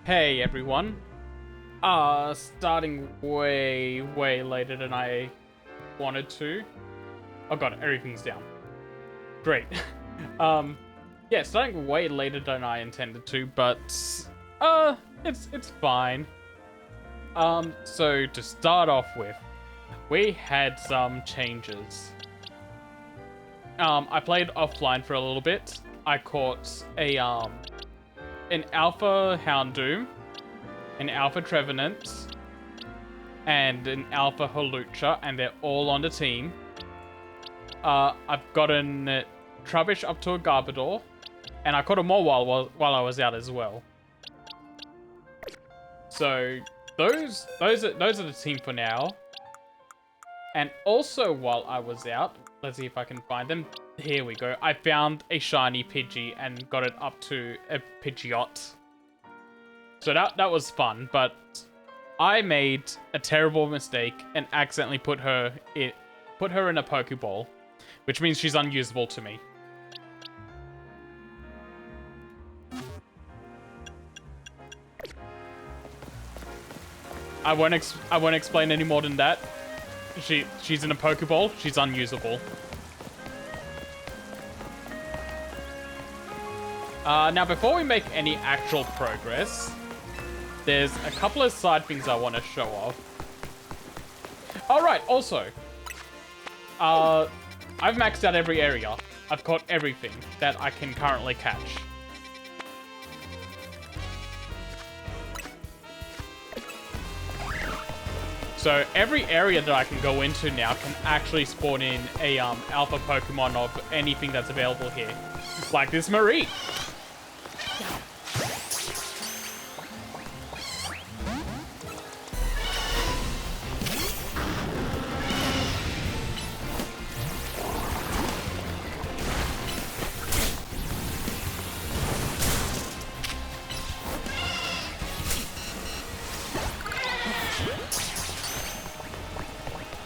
Hey everyone. Starting way later than I wanted to. Oh god, everything's down. Great. Yeah, starting way later than I intended to, but it's fine. So to start off with, we had some changes. I played offline for a little bit. I caught an Alpha Houndoom, an Alpha Trevenant, and an Alpha Holucha, and they're all on the team. I've gotten Trubbish up to a Garbodor, and I caught a Mawile while I was out as well. So those are the team for now. And also while I was out, let's see if I can find them. Here we go. I found a shiny Pidgey and got it up to a Pidgeot. So that was fun, but I made a terrible mistake and accidentally put her in a Pokeball, which means she's unusable to me. I won't explain any more than that. She's in a Pokeball. She's unusable. Now, before we make any actual progress, there's a couple of side things I want to show off. Alright, also, I've maxed out every area. I've caught everything that I can currently catch. So every area that I can go into now can actually spawn in a alpha Pokemon of anything that's available here. Like this Marie.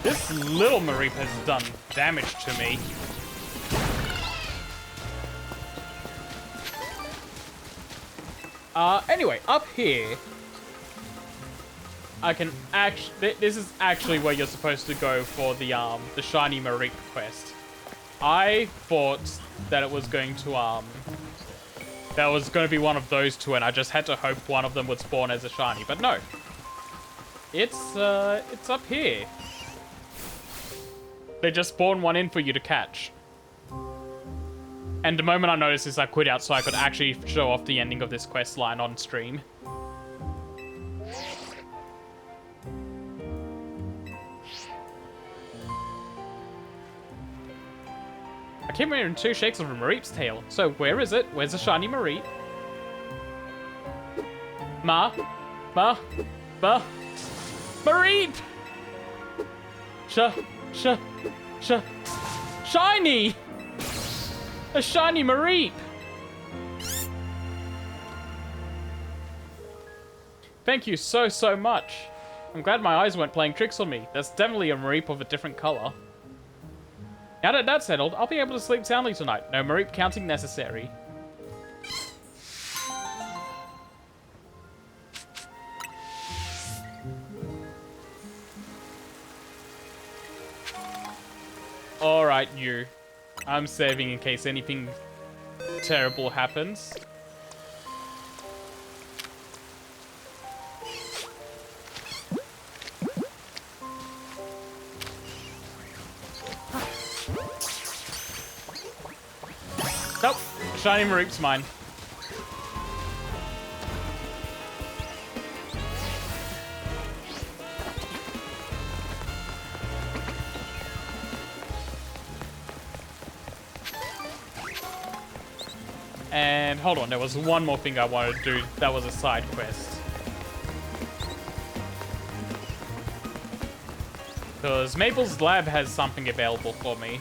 This little Mareep has done damage to me. Anyway, up here, I can actually... This is actually where you're supposed to go for the shiny Mareep quest. I thought that it was going to, that was going to be one of those two, and I just had to hope one of them would spawn as a shiny, but no. It's up here. They just spawn one in for you to catch. And the moment I noticed this, I quit out so I could actually show off the ending of this quest line on stream. I keep hearing 2 shakes of a Mareep's tail. So where is it? Where's the shiny Mareep? Mareep! Shiny! A shiny Mareep! Thank you so much. I'm glad my eyes weren't playing tricks on me. That's definitely a Mareep of a different color. Now that that's settled, I'll be able to sleep soundly tonight. No Mareep counting necessary. Alright, you. I'm saving in case anything terrible happens. Nope, shiny Mareep's mine. And hold on, there was one more thing I wanted to do. That was a side quest. Because Maple's lab has something available for me.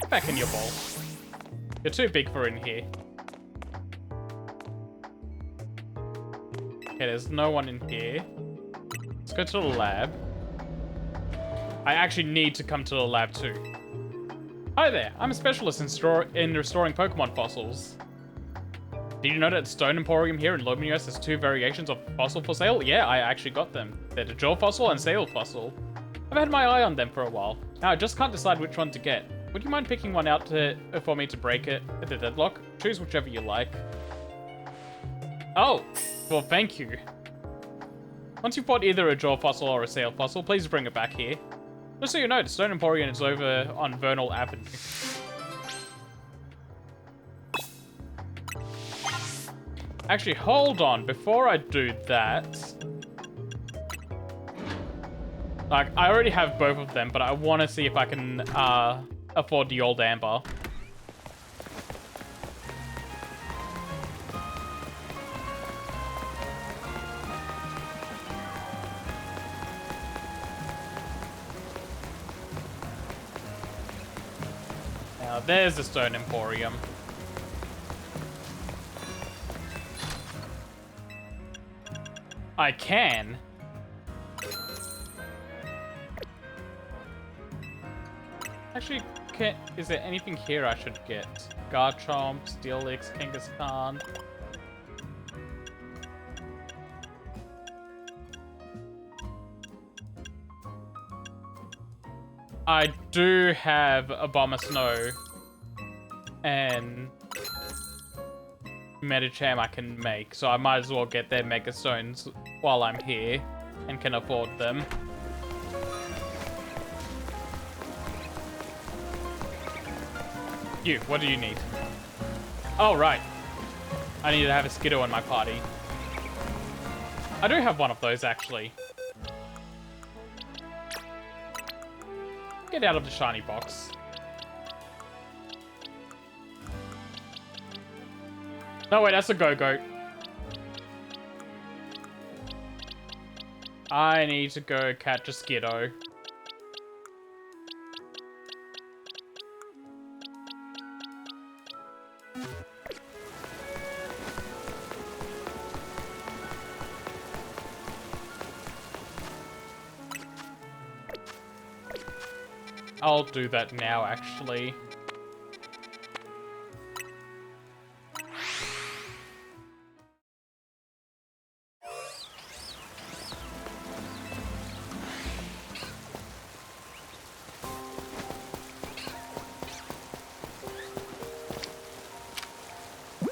Get back in your ball. You're too big for in here. Okay, there's no one in here. Let's go to the lab. I actually need to come to the lab too. Hi there, I'm a specialist in restoring Pokemon fossils. Did you know that the Stone Emporium here in Luminous has 2 variations of fossil for sale? Yeah, I actually got them. They're the Jaw Fossil and Sail Fossil. I've had my eye on them for a while. Now I just can't decide which one to get. Would you mind picking one out for me to break it at the deadlock? Choose whichever you like. Oh, well thank you. Once you've bought either a Jaw Fossil or a Sail Fossil, please bring it back here. Just so you know, the Stone Emporium is over on Vernal Avenue. Actually, hold on. Before I do that... Like, I already have both of them, but I want to see if I can afford the old Amber. Now, there's the Stone Emporium. I can. Actually, is there anything here I should get? Garchomp, Steelix, Kangaskhan. I do have a Bomber Snow and Medicham I can make, so I might as well get their Mega Stones while I'm here and can afford them. You, what do you need? Oh, right. I need to have a Skiddo in my party. I do have one of those, actually. Get out of the shiny box. No, wait, that's a Go-Goat. I need to go catch a Skiddo. I'll do that now, actually.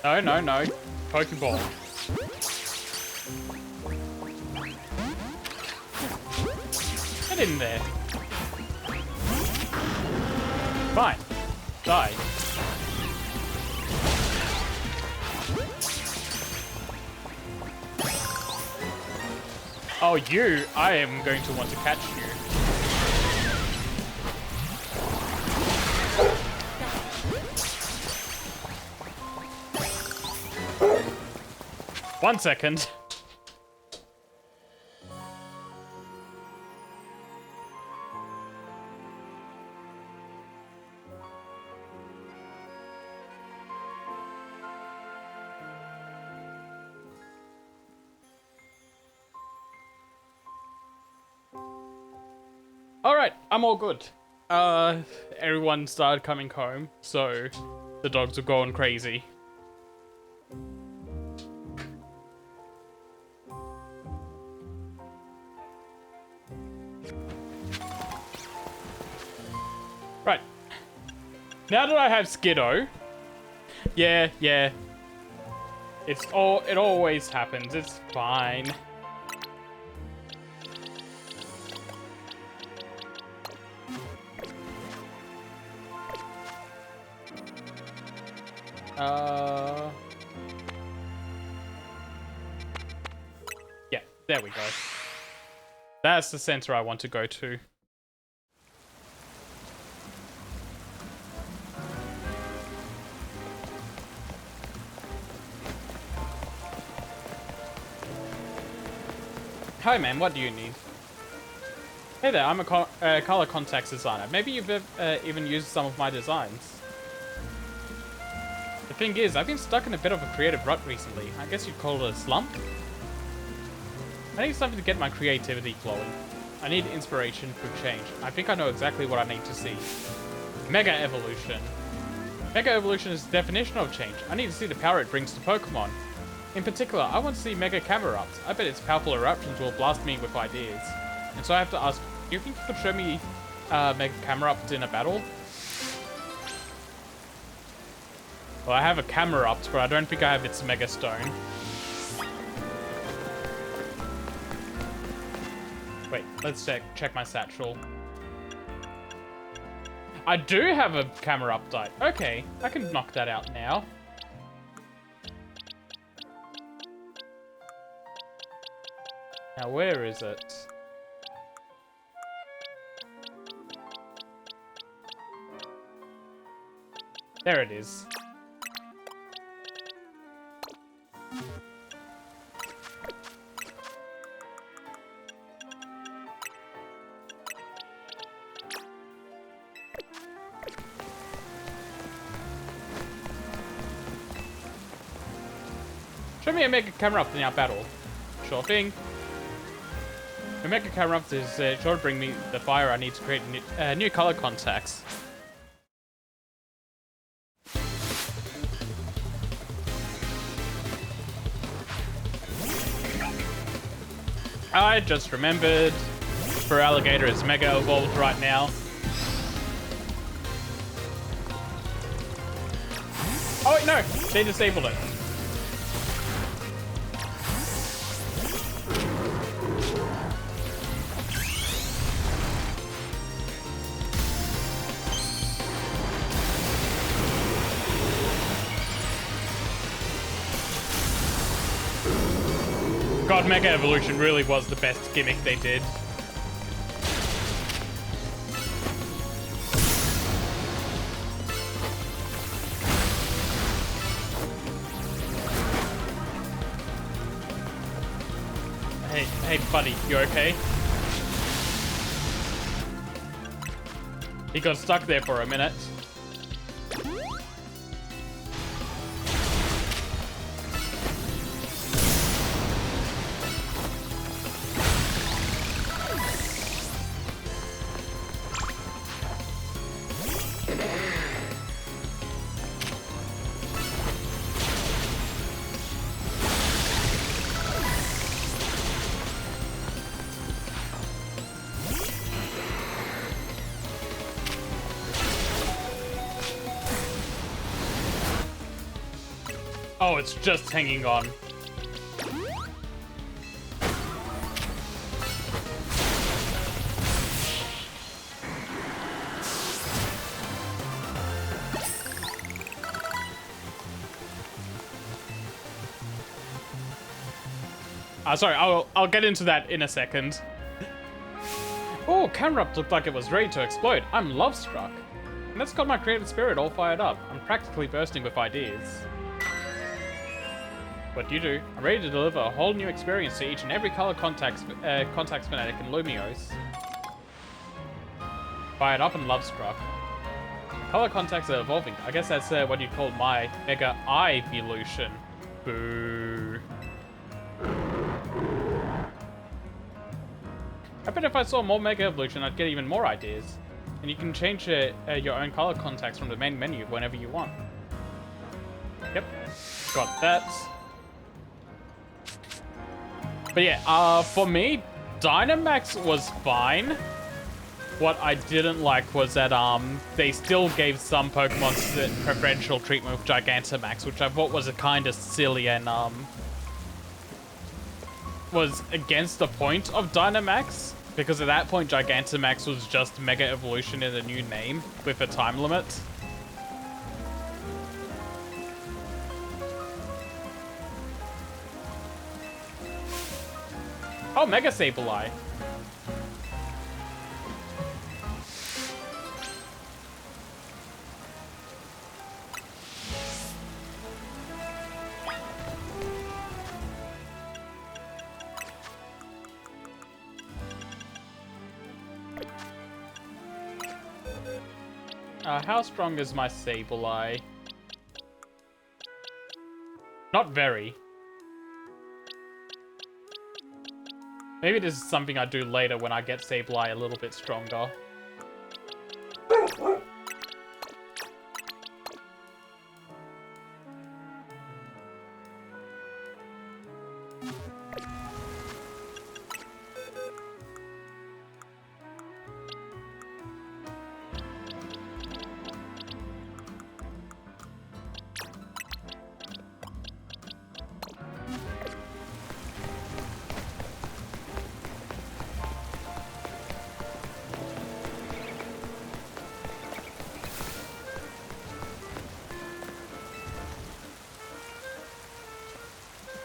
No, no, no. Pokeball. Get in there. Fine. Die. Oh, you! I am going to want to catch you. One second. Alright, I'm all good. Everyone started coming home, so the dogs are going crazy. Right. Now that I have Skiddo, yeah. It always happens, it's fine. Yeah, there we go. That's the center I want to go to. Hi man, what do you need? Hey there, I'm a color contacts designer. Maybe you've even used some of my designs. The thing is, I've been stuck in a bit of a creative rut recently. I guess you'd call it a slump? I need something to get my creativity flowing. I need inspiration for change. I think I know exactly what I need to see. Mega Evolution. Mega Evolution is the definition of change. I need to see the power it brings to Pokemon. In particular, I want to see Mega Camerupt. I bet its powerful eruptions will blast me with ideas. And so I have to ask, do you think you could show me Mega Camerupt in a battle? Well, I have a Camerupt, but I don't think I have its Mega Stone. Wait, let's check my satchel. I do have a Camerupt. Okay, I can knock that out now. Now, where is it? There it is. Show me a Mega Camerupt in our battle. Sure thing. A Mega Camerupt is sure to bring me the fire I need to create new color contacts. I just remembered, Feraligatr is Mega Evolved right now. Oh wait, no! They disabled it. God, Mega Evolution really was the best gimmick they did. Hey, buddy, you okay? He got stuck there for a minute. Oh, it's just hanging on. Sorry, I'll get into that in a second. Oh, Camerupt looked like it was ready to explode. I'm love-struck. And that's got my creative spirit all fired up. I'm practically bursting with ideas. What do? I'm ready to deliver a whole new experience to each and every color contacts fanatic in Lumiose. Fired up and love-struck. Color contacts are evolving. I guess that's what you call my Mega Evolution. Boo. I bet if I saw more Mega Evolution, I'd get even more ideas. And you can change your own color contacts from the main menu whenever you want. Yep, got that. But yeah, for me, Dynamax was fine. What I didn't like was that they still gave some Pokemon preferential treatment with Gigantamax, which I thought was a kind of silly and was against the point of Dynamax, because at that point Gigantamax was just Mega Evolution in a new name with a time limit. Oh, Mega Sableye. How strong is my Sableye? Not very. Maybe this is something I do later when I get Sableye a little bit stronger.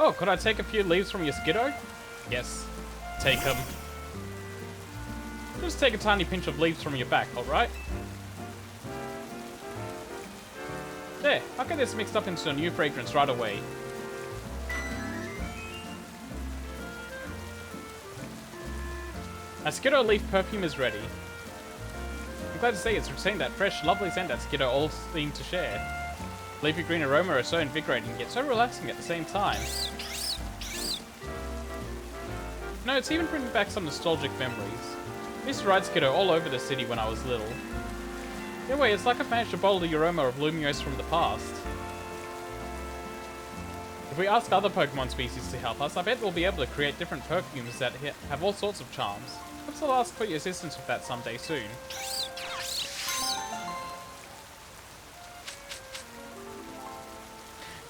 Oh, could I take a few leaves from your Skiddo? Yes. Take them. Just take a tiny pinch of leaves from your back, alright? There, I'll get this mixed up into a new fragrance right away. A Skiddo leaf perfume is ready. I'm glad to say it's retained that fresh, lovely scent that Skiddo all seem to share. Leafy green aroma is so invigorating, yet so relaxing at the same time. No, it's even bringing back some nostalgic memories. I used to ride Skiddo all over the city when I was little. Anyway, it's like I've managed to bottle the aroma of Lumiose from the past. If we ask other Pokemon species to help us, I bet we'll be able to create different perfumes that have all sorts of charms. Perhaps I'll ask for your assistance with that someday soon.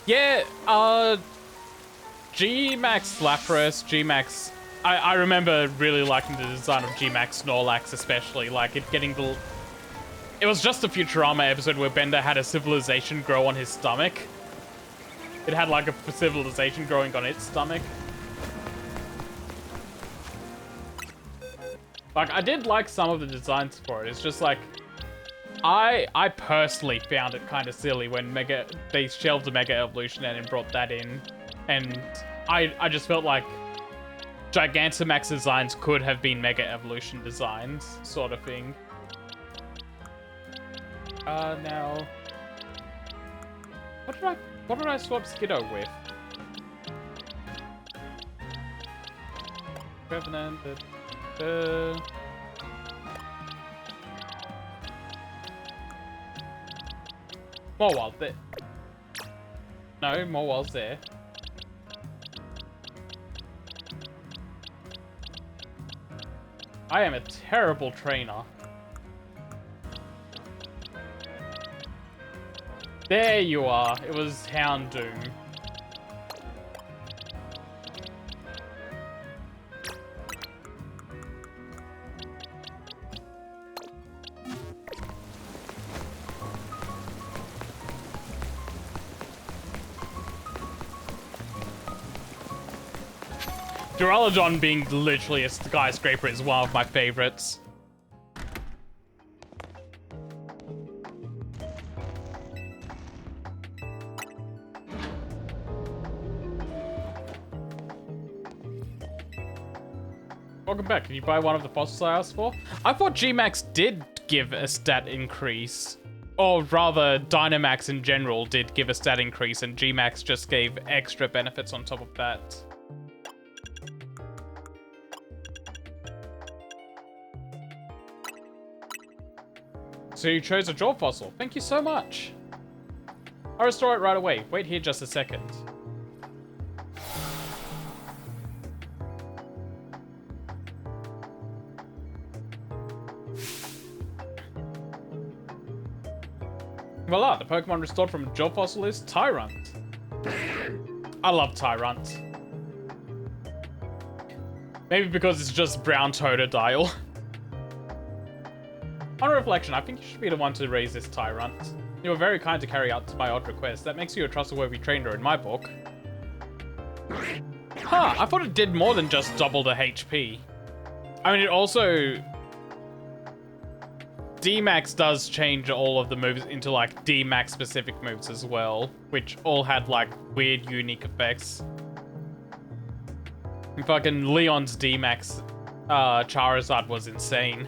Yeah, G-Max Lapras, G-Max... I remember really liking the design of G-Max Snorlax especially, like it getting the... It was just a Futurama episode where Bender had a civilization grow on his stomach. It had like a civilization growing on its stomach. Like, I did like some of the designs for it, it's just like... I personally found it kind of silly when they shelved the Mega Evolution and brought that in. And I just felt like Gigantamax designs could have been Mega Evolution designs, sort of thing. Now... What did I swap Skiddo with? Revenant, Morwild there. No, Morwild's there. I am a terrible trainer. There you are. It was Houndoom. Duraludon being literally a skyscraper is one of my favorites. Welcome back. Can you buy one of the fossils I asked for? I thought G-Max did give a stat increase. Or rather, Dynamax in general did give a stat increase, and G-Max just gave extra benefits on top of that. So you chose a jaw fossil. Thank you so much. I'll restore it right away. Wait here just a second. Voila, the Pokemon restored from jaw fossil is Tyrant. I love Tyrant. Maybe because it's just brown Totodile. On reflection, I think you should be the one to raise this Tyrant. You were very kind to carry out my odd request. That makes you a trustworthy trainer in my book. Huh, I thought it did more than just double the HP. I mean, it also... D-Max does change all of the moves into, like, D-Max specific moves as well, which all had, like, weird, unique effects. And fucking Leon's D-Max Charizard was insane.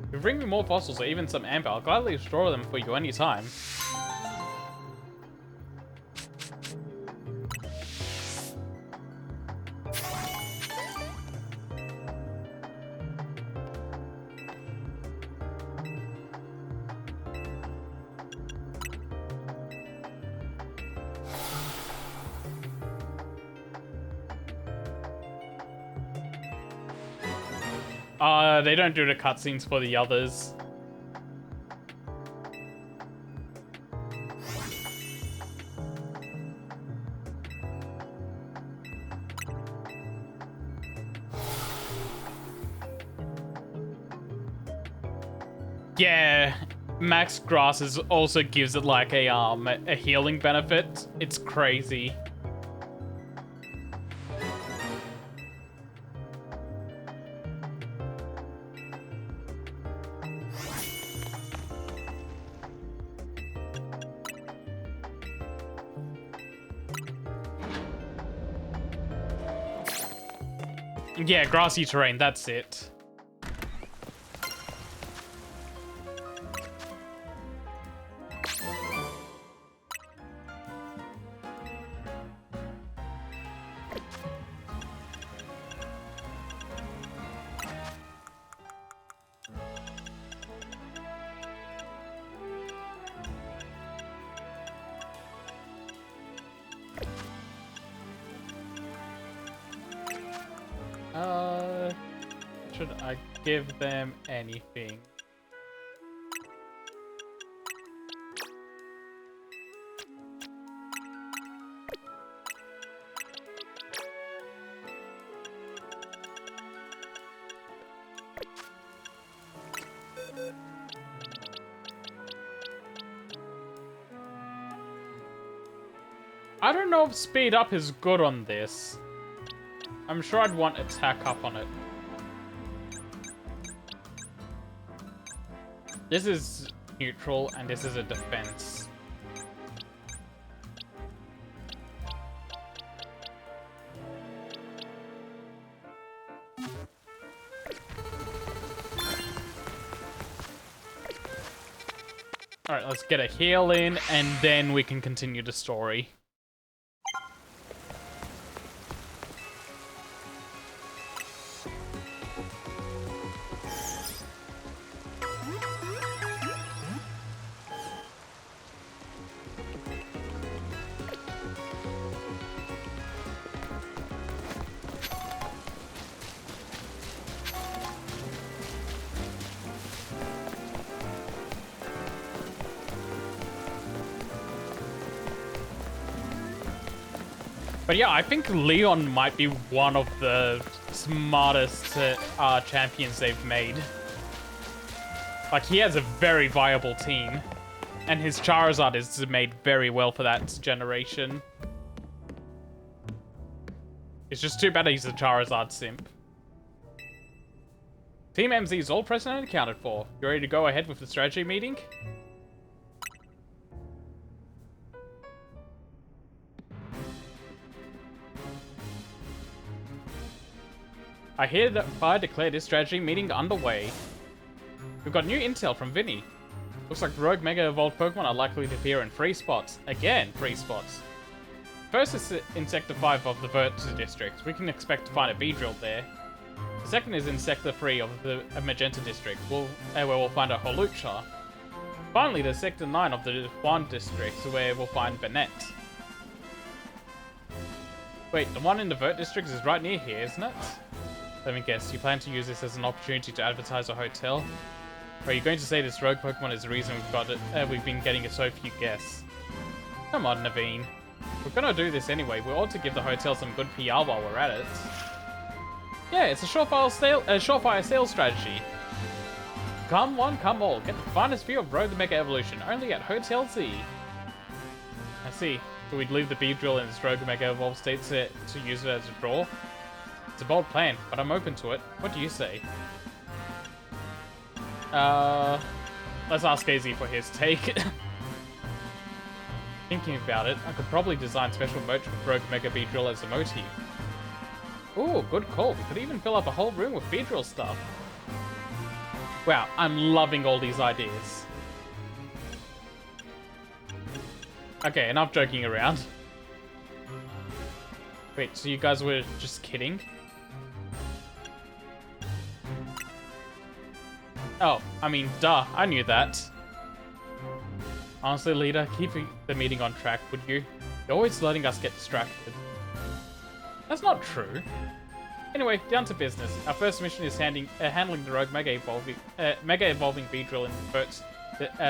If you bring me more fossils or even some amber, I'll gladly restore them for you anytime. They don't do the cutscenes for the others. Yeah, max grasses also gives it like a healing benefit. It's crazy. Yeah, grassy terrain, that's it. Should I give them anything? I don't know if speed up is good on this. I'm sure I'd want attack up on it. This is neutral, and this is a defense. Alright, let's get a heal in, and then we can continue the story. But yeah, I think Leon might be one of the smartest champions they've made. Like, he has a very viable team. And his Charizard is made very well for that generation. It's just too bad he's a Charizard simp. Team MZ is all present and accounted for. You ready to go ahead with the strategy meeting? I hereby declare this strategy meeting underway. We've got new intel from Vinny. Looks like rogue Mega Evolved Pokemon are likely to appear in 3 spots. Again, 3 spots. First is in Sector 5 of the Vert District. We can expect to find a Beedrill there. The second is in Sector 3 of the Magenta District, where we'll find a Holucha. Finally, there's Sector 9 of the Juan District, where we'll find Bennett. Wait, the one in the Vert District is right near here, isn't it? Let me guess, you plan to use this as an opportunity to advertise a hotel? Or are you going to say this rogue Pokemon is the reason we've been getting so few guests? Come on, Naveen. We're gonna do this anyway. We ought to give the hotel some good PR while we're at it. Yeah, it's a surefire sales strategy. Come one, come all. Get the finest view of Rogue Mega Evolution only at Hotel Z. I see. Do we leave the Beedrill in its Rogue Mega Evolved state to use it as a draw? It's a bold plan, but I'm open to it. What do you say? Let's ask AZ for his take. Thinking about it, I could probably design special merch with Rogue Mega Beedrill as a motif. Ooh, good call. We could even fill up a whole room with Beedrill stuff. Wow, I'm loving all these ideas. Okay, enough joking around. Wait, so you guys were just kidding? Oh, I mean, duh, I knew that. Honestly, leader, keep the meeting on track, would you? You're always letting us get distracted. That's not true. Anyway, down to business. Our first mission is handling the rogue Mega Evolving Beedrill in first,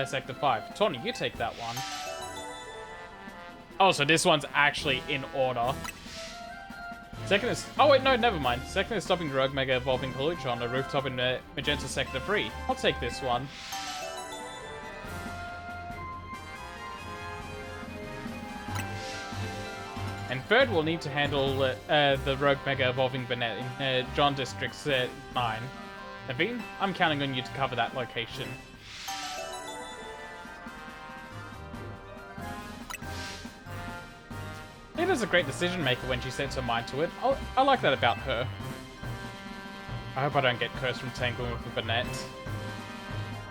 Sector 5. Tawny, you take that one. Oh, so this one's actually in order. Second is... Oh, wait, no, never mind. Second is stopping the rogue Mega Evolving Kalucha on the rooftop in Magenta Sector 3. I'll take this one. And third, we'll need to handle the rogue Mega Evolving Banette in John District 9. Naveen, I'm counting on you to cover that location. Nita's a great decision maker when she sets her mind to it. I like that about her. I hope I don't get cursed from tangling with the Banette.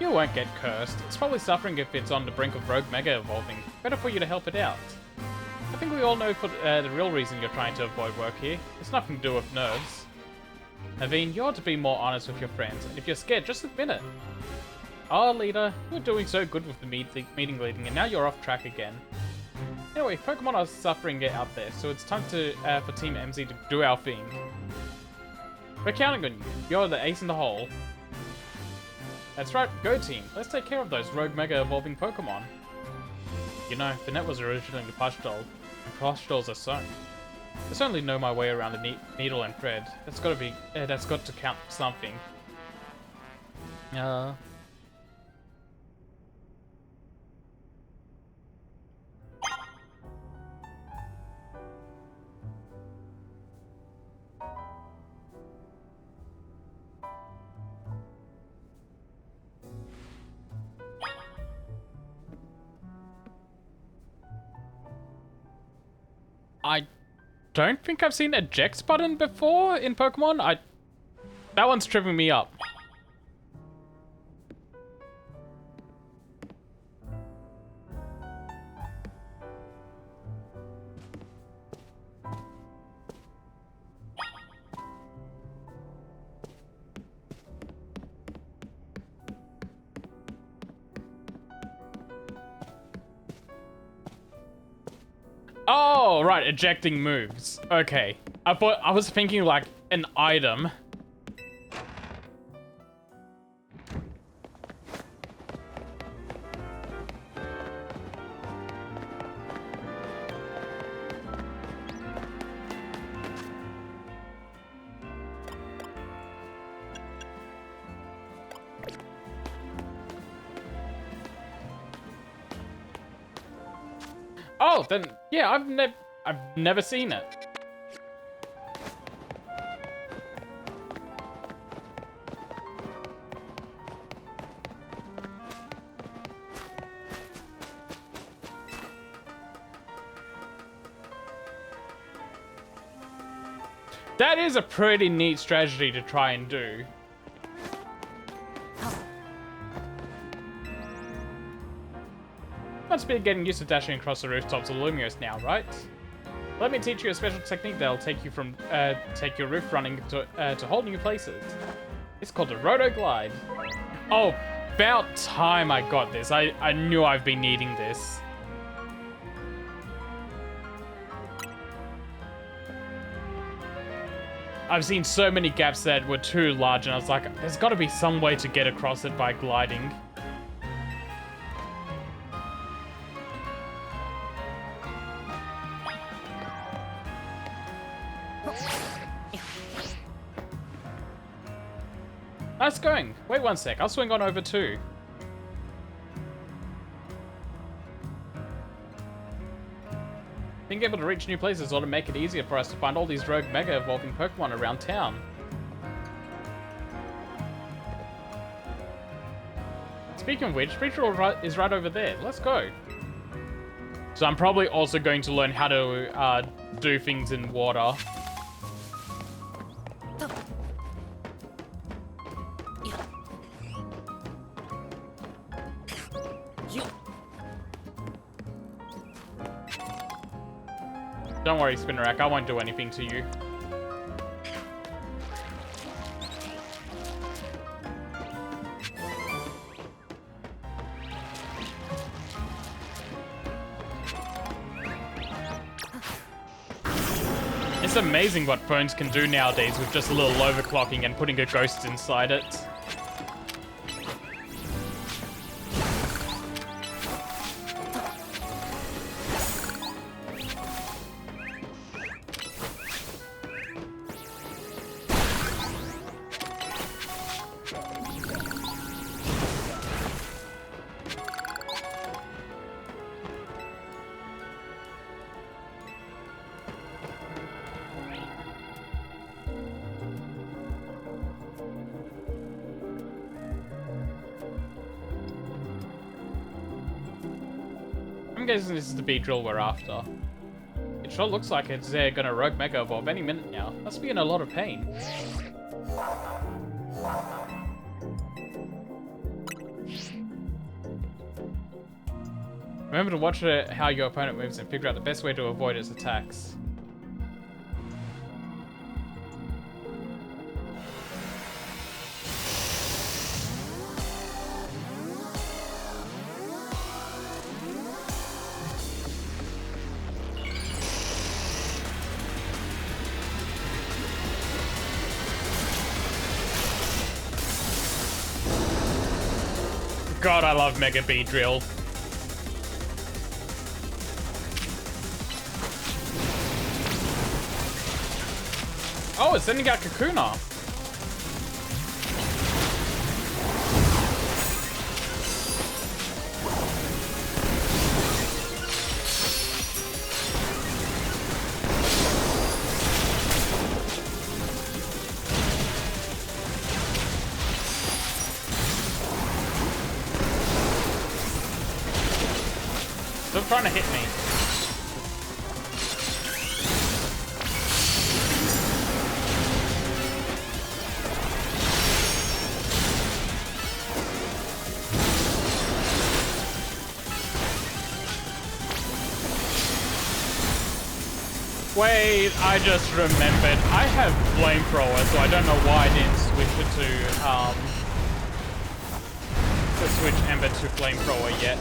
You won't get cursed. It's probably suffering if it's on the brink of rogue Mega Evolving. Better for you to help it out. I think we all know for the real reason you're trying to avoid work here. It's nothing to do with nerves. Naveen, you ought to be more honest with your friends, and if you're scared, just admit it. Oh, leader, you were doing so good with the meeting leading, and now you're off track again. Anyway, Pokemon are suffering out there, so it's time for Team MZ to do our thing. We're counting on you. You're the ace in the hole. That's right, go team. Let's take care of those rogue Mega Evolving Pokemon. You know, the net was originally a plush doll, and plush dolls are sewn. I certainly know my way around the needle and thread. That's got to count for something. I don't think I've seen eject button before in Pokemon. That one's tripping me up. Oh, right, ejecting moves. Okay. I was thinking like an item. Oh, then yeah, I've never seen it. That is a pretty neat strategy to try and do. Must be getting used to dashing across the rooftops of Lumios now, right? Let me teach you a special technique that'll take your roof running to whole new places. It's called a Roto Glide. Oh, about time I got this. I knew I've been needing this. I've seen so many gaps that were too large, and I was like, there's got to be some way to get across it by gliding. Nice going. Wait one sec, I'll swing on over too. Being able to reach new places ought to make it easier for us to find all these rogue Mega Evolving Pokemon around town. Speaking of which, Beedrill is right over there. Let's go. So I'm probably also going to learn how to do things in water. Don't worry, Spinnerack, I won't do anything to you. It's amazing what phones can do nowadays with just a little overclocking and putting a ghost inside it. I'm guessing this is the Beedrill we're after. It sure looks like it's gonna rogue Mega Evolve any minute now. Must be in a lot of pain. Remember to watch how your opponent moves and figure out the best way to avoid its attacks. God, I love Mega Beedrill. Oh, it's sending out Kakuna. Still trying to hit me. Wait, I just remembered. I have Flamethrower, so I don't know why I didn't switch it to switch Ember to Flamethrower yet.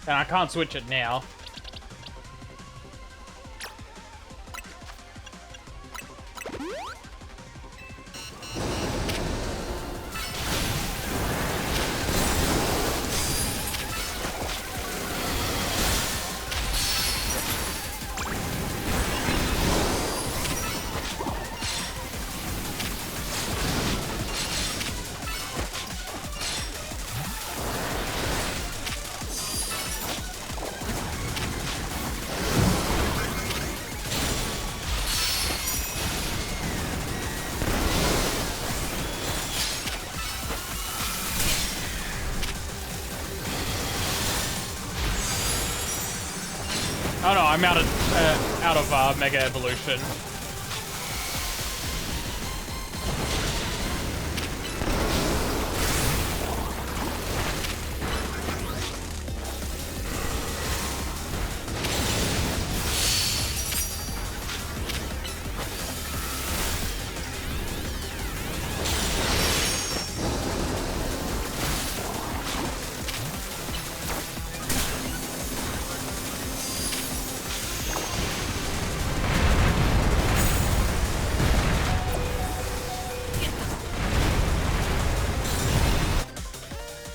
And I can't switch it now. Oh no, I'm out of Mega Evolution.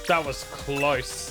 That was close.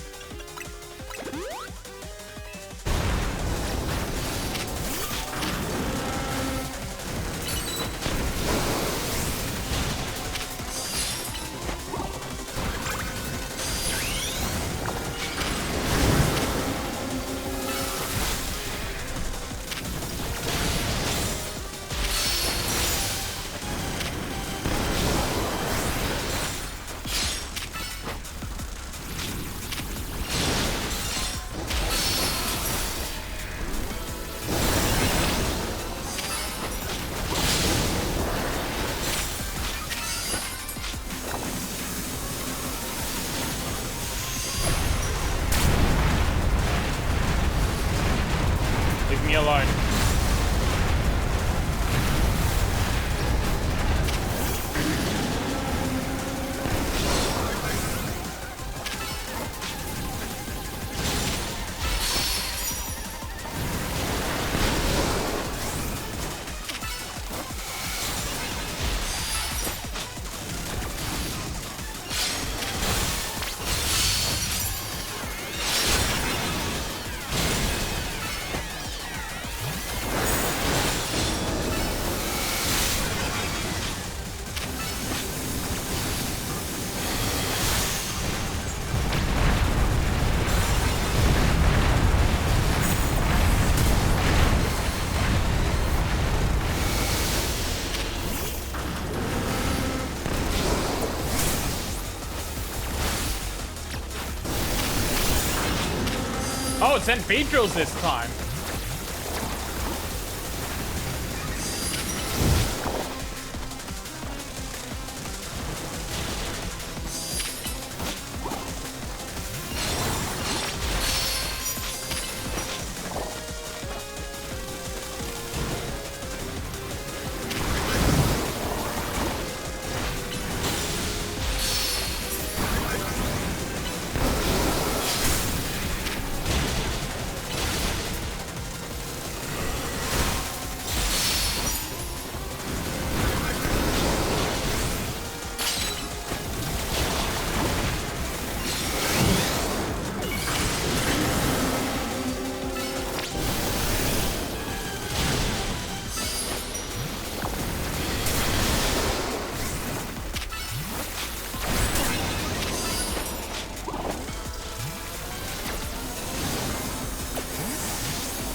sent Beedrills this time.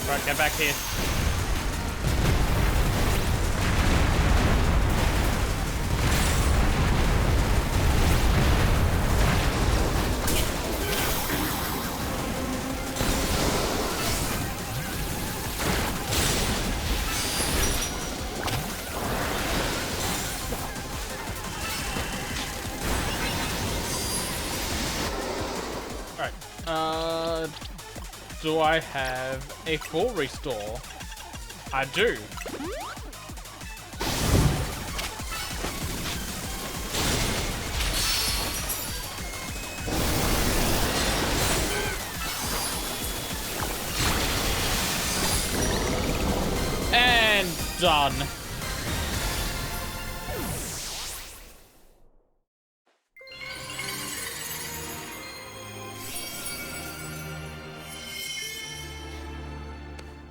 Right, get back here. Alright, do I have a full restore? I do. And done.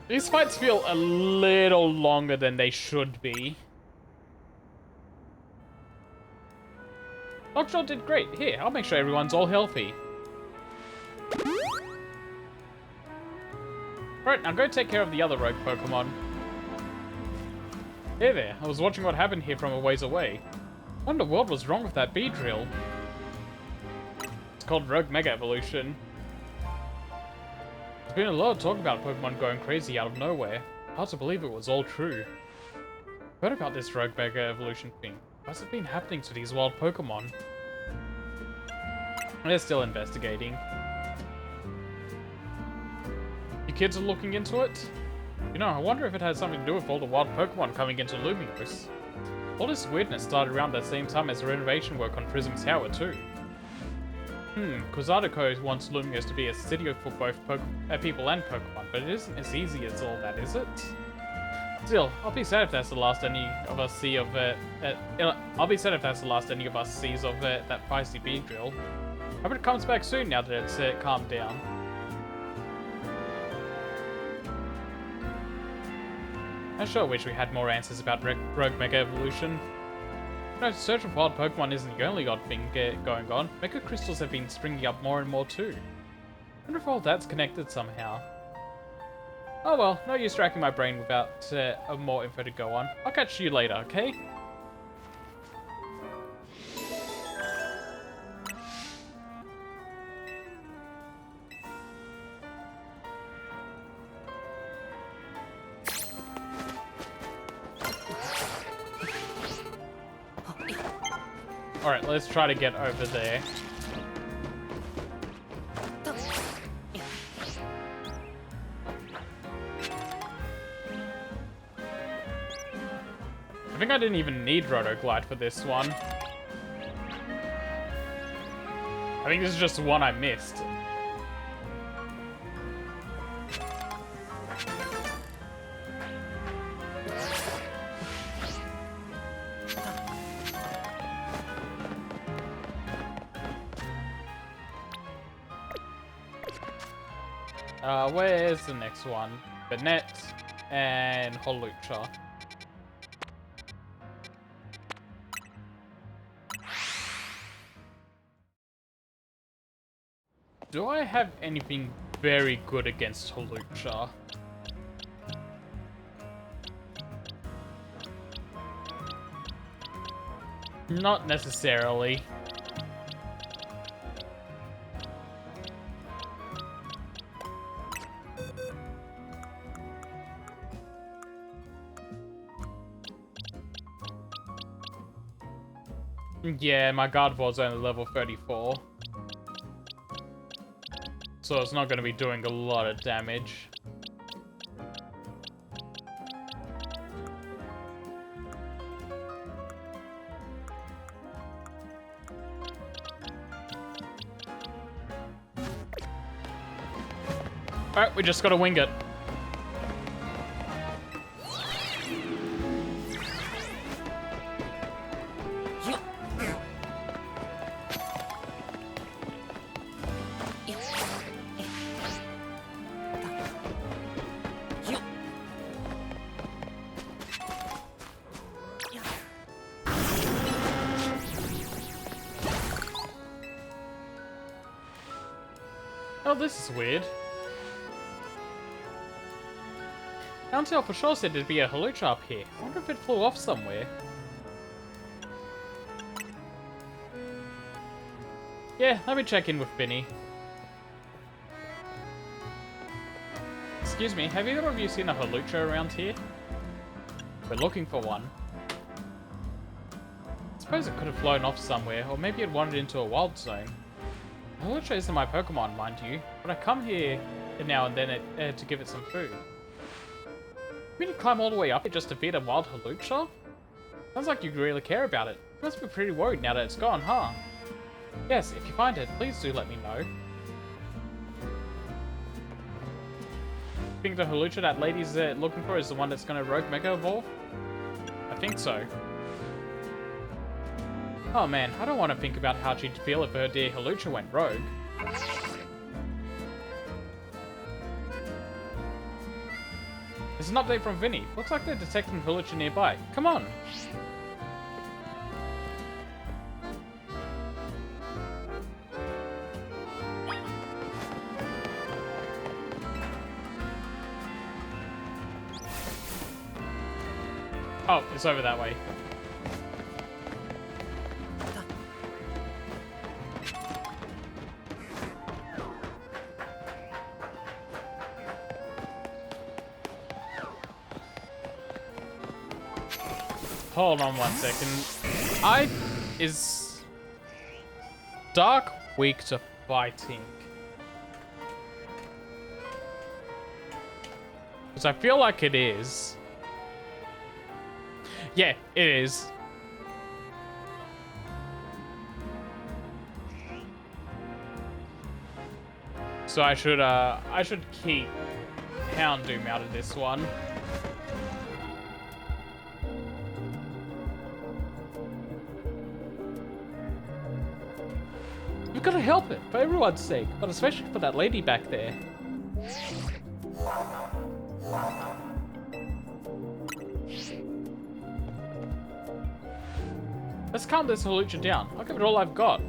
These fights feel a little longer than they should be. Lockjaw did great. Here, I'll make sure everyone's all healthy. Right, now go take care of the other rogue Pokemon. Hey there, I was watching what happened here from a ways away. Wonder what was wrong with that Beedrill. It's called Rogue Mega Evolution. There's been a lot of talk about Pokemon going crazy out of nowhere. Hard to believe it was all true. Heard about this Rogue Mega Evolution thing. What's it been happening to these wild Pokemon? They're still investigating. You kids are looking into it? You know, I wonder if it has something to do with all the wild Pokemon coming into Lumiose. All this weirdness started around the same time as the renovation work on Prism Tower too. Kozadako wants Lumiose to be a city for both people and Pokemon, but it isn't as easy as all that, is it? Still, I'll be sad if that's the last any of us see of it. I'll be sad if that's the last any of us sees of it, that feisty Beedrill. Hope it comes back soon now that it's calmed down. I sure wish we had more answers about Rogue Mega Evolution. You know, search for wild Pokemon isn't the only odd thing going on. Mega Crystals have been springing up more and more too. I wonder if all that's connected somehow. Oh well, no use racking my brain without more info to go on. I'll catch you later, okay? Alright, let's try to get over there. I think I didn't even need Rotoglide for this one. I think this is just one I missed. Where's the next one? Banette and Holucha. Do I have anything very good against Holucha? Not necessarily. Yeah, my guard board's only level 34. So it's not going to be doing a lot of damage. Alright, we just gotta wing it. Oh, this is weird. Countell for sure said there'd be a halucha up here. I wonder if it flew off somewhere. Yeah, let me check in with Binny. Excuse me, have either of you seen a halucha around here? We're looking for one. I suppose it could have flown off somewhere, or maybe it wandered into a wild zone. Halucha isn't my Pokemon, mind you, but I come here now and then to give it some food. You mean you climb all the way up here just to feed a wild halucha? Sounds like you really care about it. You must be pretty worried now that it's gone, huh? Yes, if you find it, please do let me know. Think the halucha that lady's looking for is the one that's gonna rogue Mega Evolve? I think so. Oh man, I don't want to think about how she'd feel if her dear halucha went rogue. There's an update from Vinny. Looks like they're detecting halucha nearby. Come on! Oh, it's over that way. Hold on one second. Is Dark weak to fighting? Because I feel like it is. Yeah, it is. So I should keep Houndoom out of this one. You've got to help it, for everyone's sake, but especially for that lady back there. Let's calm this halucha down. I'll give it all I've got.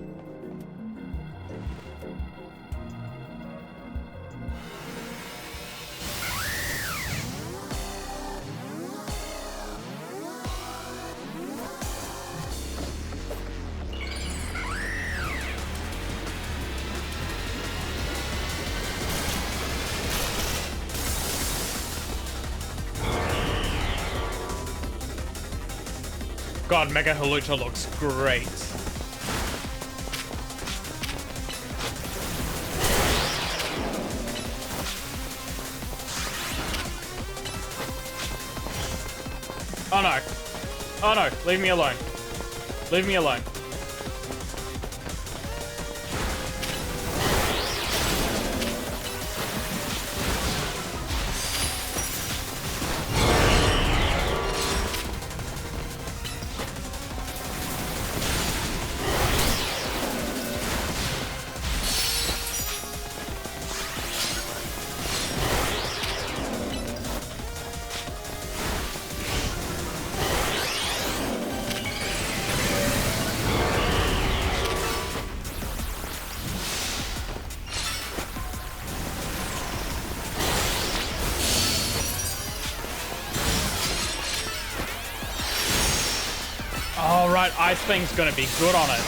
God, Mega Halucha looks great. Oh no. Oh no, leave me alone. Leave me alone. Oh, right, Ice Beam's gonna be good on it.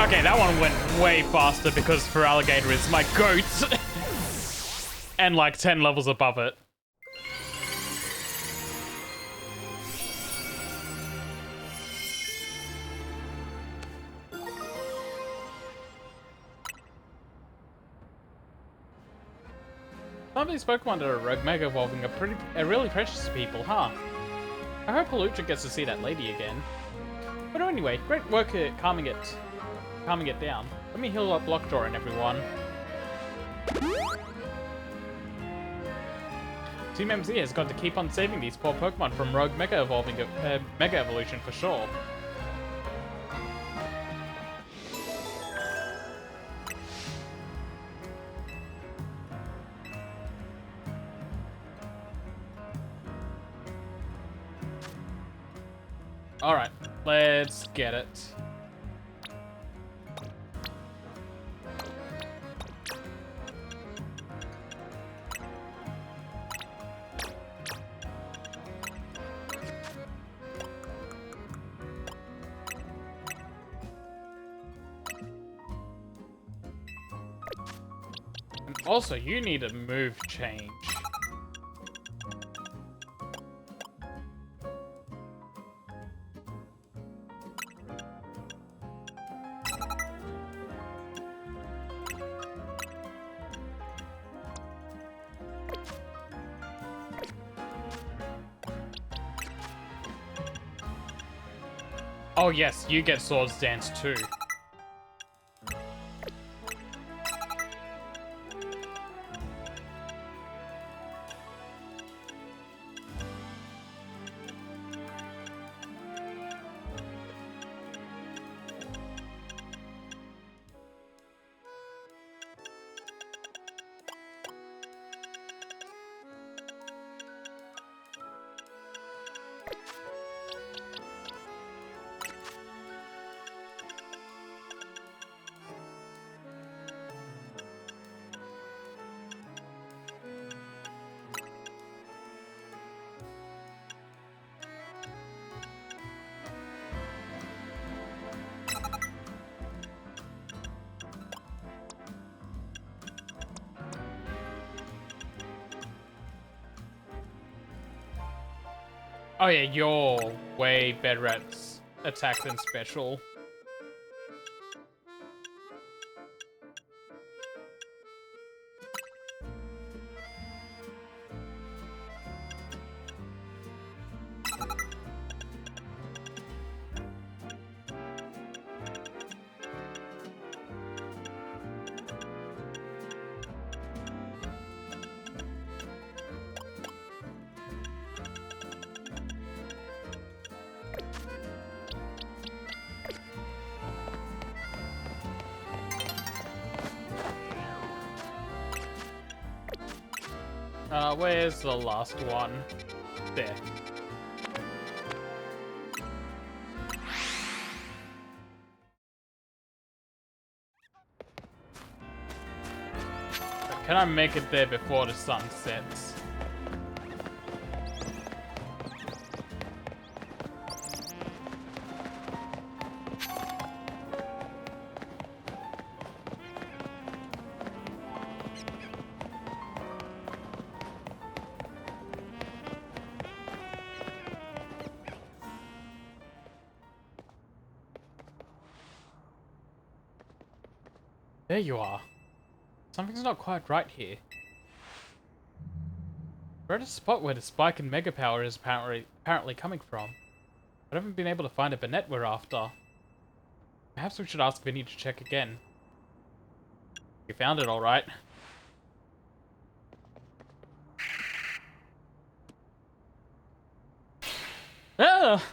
Okay, that one went way faster because Feraligatr is my goat. And like 10 levels above it. Some of these Pokemon that are Rogue Mega Evolving are really precious to people, huh? I hope Halucha gets to see that lady again. But anyway, great work at calming it down. Let me heal up Lockjaw and everyone. Team MZ has got to keep on saving these poor Pokemon from Rogue Mega Evolution for sure. Alright, let's get it. And also, you need a move change. Oh yes, you get Swords Dance too. Oh yeah, you're way better at attack than special. Where's the last one? There. Can I make it there before the sun sets? There you are. Something's not quite right here. We're at a spot where the spike in Mega Power is apparently coming from. I haven't been able to find a Banette we're after. Perhaps we should ask Vinny to check again. You found it alright. Ah!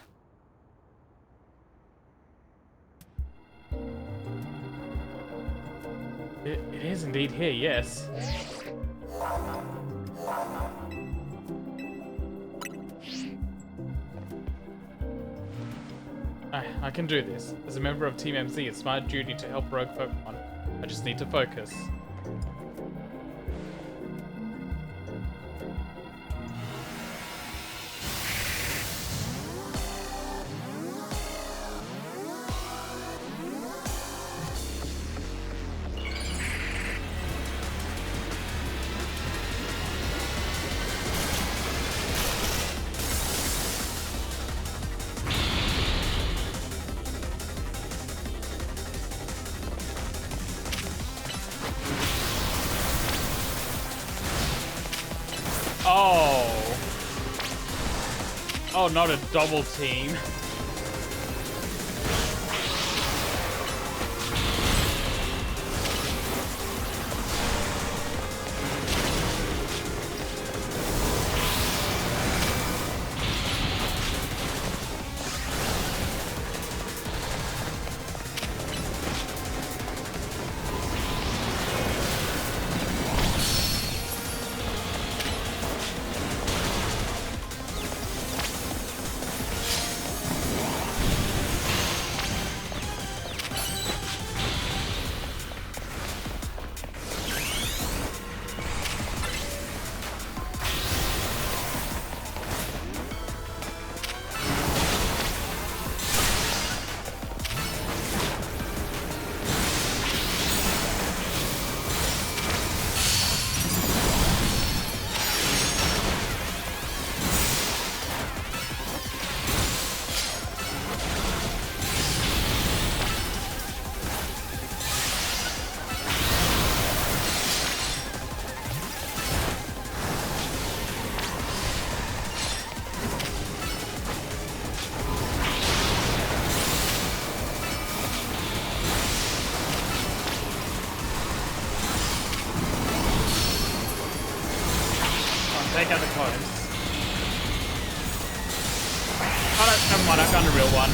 It is indeed here, yes. I can do this. As a member of Team MZ, it's my duty to help rogue Pokemon. I just need to focus. Oh. Oh, not a double team. Take out the coins. Oh no, never mind, I found a real one.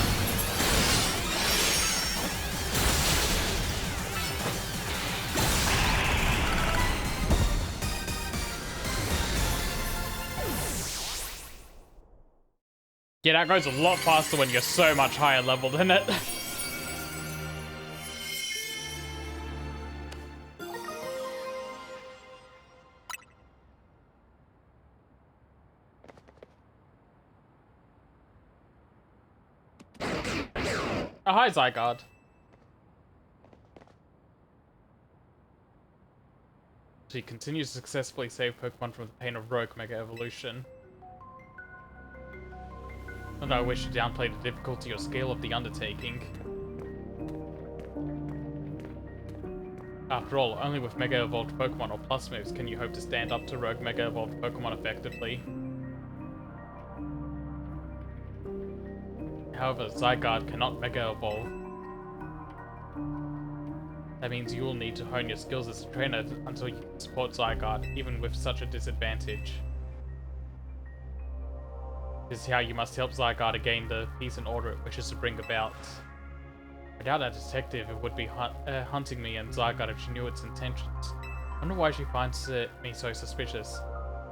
Yeah, that goes a lot faster when you're so much higher level than it. Oh, hi, Zygarde. She continues to successfully save Pokemon from the pain of Rogue Mega Evolution. And I wish to downplay the difficulty or scale of the undertaking. After all, only with Mega Evolved Pokemon or Plus moves can you hope to stand up to Rogue Mega Evolved Pokemon effectively. However, Zygarde cannot Mega Evolve. That means you will need to hone your skills as a trainer until you can support Zygarde, even with such a disadvantage. This is how you must help Zygarde gain the peace and order it wishes to bring about. Without a detective, it would be hunting me and Zygarde if she knew its intentions. I wonder why she finds me so suspicious.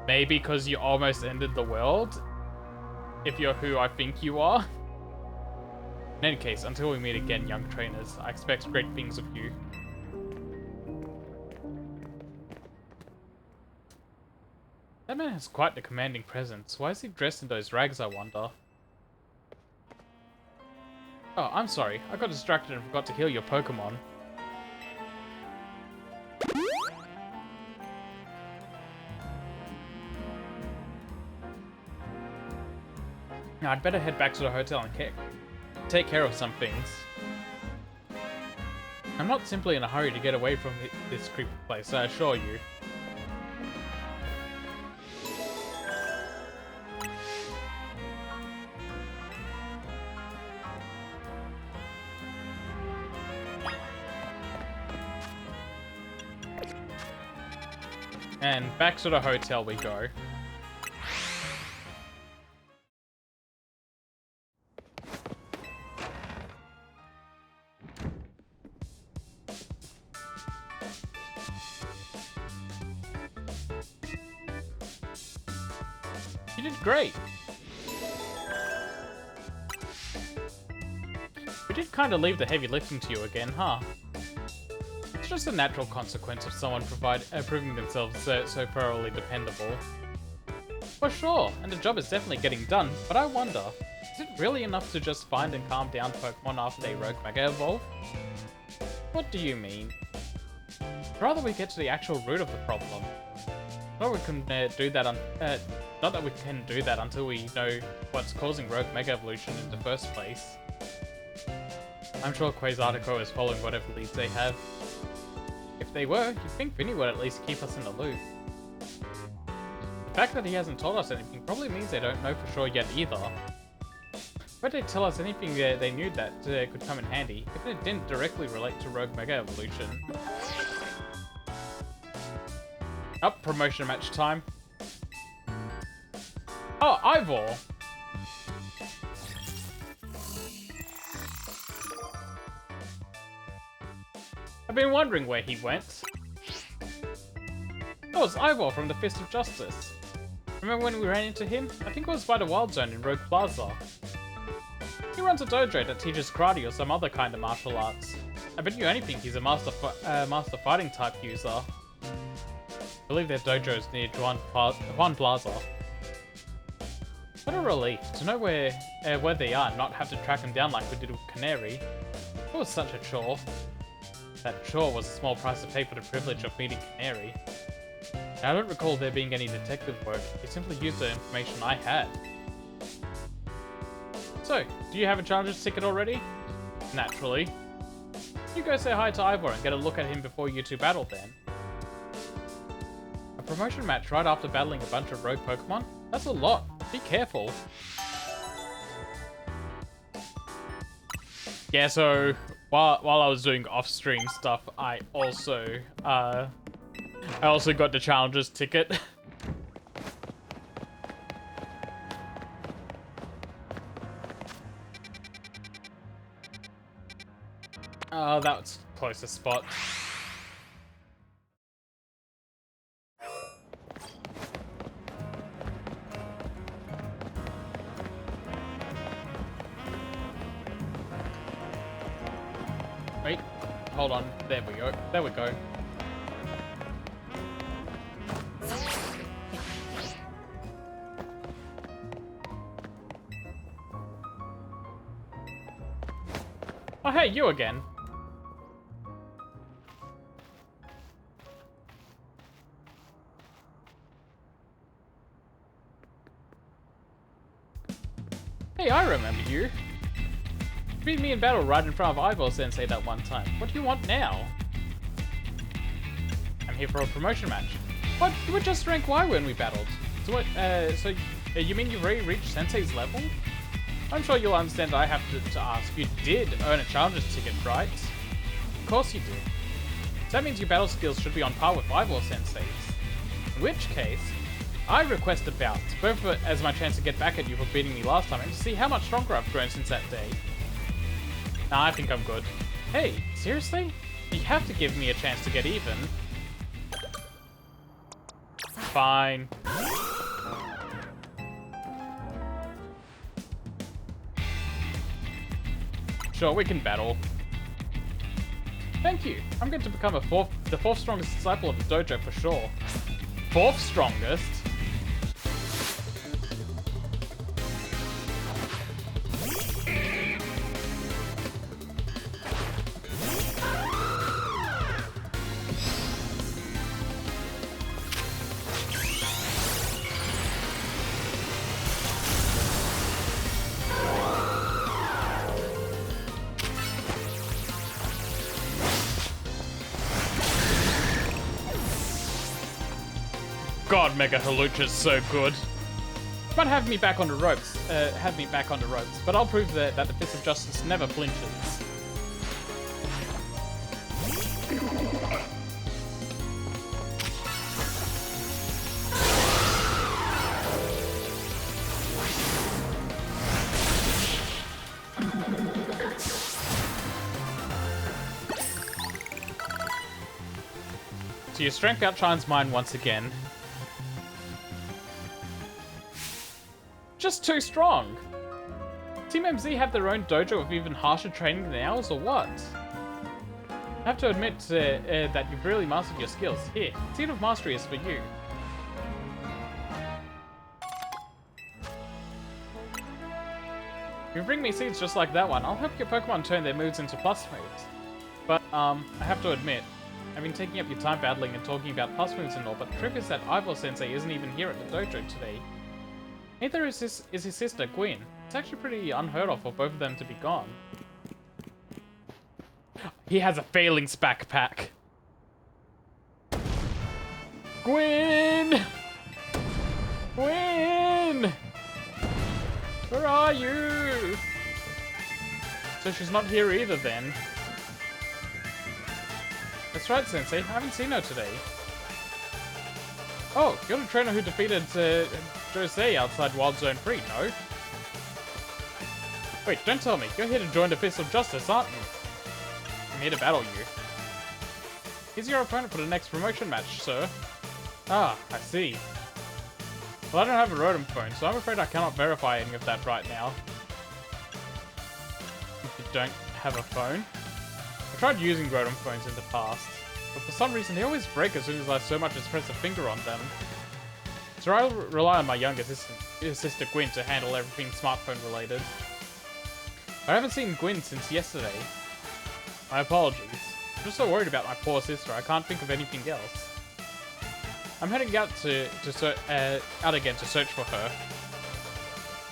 Maybe because you almost ended the world? If you're who I think you are? In any case, until we meet again, young trainers, I expect great things of you. That man has quite the commanding presence. Why is he dressed in those rags, I wonder? Oh, I'm sorry. I got distracted and forgot to heal your Pokemon. Now, I'd better head back to the hotel and take care of some things. I'm not simply in a hurry to get away from this creepy place, I assure you. And back to the hotel we go. You did great. We did kind of leave the heavy lifting to you again, huh? It's just a natural consequence of someone proving themselves so thoroughly dependable. For sure, and the job is definitely getting done, but I wonder, is it really enough to just find and calm down Pokemon after they Rogue Mega Evolve? What do you mean? Rather we get to the actual root of the problem. Not that we can do that until we know what's causing Rogue Mega Evolution in the first place. I'm sure Quasartico is following whatever leads they have. If they were, you'd think Vinny would at least keep us in the loop. fact that he hasn't told us anything probably means they don't know for sure yet either. But they tell us anything they knew that could come in handy, even if it didn't directly relate to Rogue Mega Evolution. Up, promotion match time. Oh, Ivor! I've been wondering where he went. That was Ivor from the Fist of Justice. Remember when we ran into him? I think it was by the Wild Zone in Rogue Plaza. He runs a dojo that teaches karate or some other kind of martial arts. I bet you anything he's a master fighting type user. I believe their dojo is near Juan Plaza. What a relief to know where they are and not have to track them down like we did with Canary. It was such a chore. That chore was a small price to pay for the privilege of meeting Canary. I don't recall there being any detective work. He simply used the information I had. So, do you have a challenger's ticket already? Naturally. You go say hi to Ivor and get a look at him before you two battle then. A promotion match right after battling a bunch of rogue Pokemon? That's a lot. Be careful. Yeah, so while I was doing off-stream stuff, I also got the challenger's ticket. Oh, that's closest spot. Wait, hold on. There we go. There we go. Oh, hey, you again. Hey, I remember you. You beat me in battle right in front of Ivor Sensei that one time. What do you want now? I'm here for a promotion match. What? You were just rank Y when we battled. So what, you mean you've already reached Sensei's level? I'm sure you'll understand I have to ask. You did earn a challenger's ticket, right? Of course you did. So that means your battle skills should be on par with Ivor Sensei's. In which case, I request a bout, both as my chance to get back at you for beating me last time and to see how much stronger I've grown since that day. Nah, I think I'm good. Hey, seriously? You have to give me a chance to get even. Fine. Sure, we can battle. Thank you. I'm going to become the fourth strongest disciple of the dojo for sure. Fourth strongest? God, Mega Halucha's so good. Might have me back on the ropes. But I'll prove that the Fist of Justice never flinches. So your strength outshines mine once again. Just too strong. Team MZ have their own dojo with even harsher training than ours, or what? I have to admit that you've really mastered your skills. Here, Seed of Mastery is for you. If you bring me seeds just like that one, I'll help your Pokemon turn their moves into plus moves. But, I have to admit, I've been taking up your time battling and talking about plus moves and all, but the truth is that Ivor Sensei isn't even here at the dojo today. Neither is his sister, Gwen. It's actually pretty unheard of for both of them to be gone. He has a Phalanx backpack. Gwen! Gwen! Where are you? So she's not here either then. That's right, Sensei. I haven't seen her today. Oh, you're the trainer who defeated Jose outside Wild Zone 3, no? Wait, don't tell me. You're here to join the Fist of Justice, aren't you? I'm here to battle you. He's your opponent for the next promotion match, sir. Ah, I see. Well, I don't have a Rotom phone, so I'm afraid I cannot verify any of that right now. If you don't have a phone. I've tried using Rotom phones in the past, but for some reason they always break as soon as I so much as press a finger on them. So I'll rely on my younger sister Gwyn to handle everything smartphone related. I haven't seen Gwyn since yesterday. My apologies. I'm just so worried about my poor sister, I can't think of anything else. I'm heading out out again to search for her.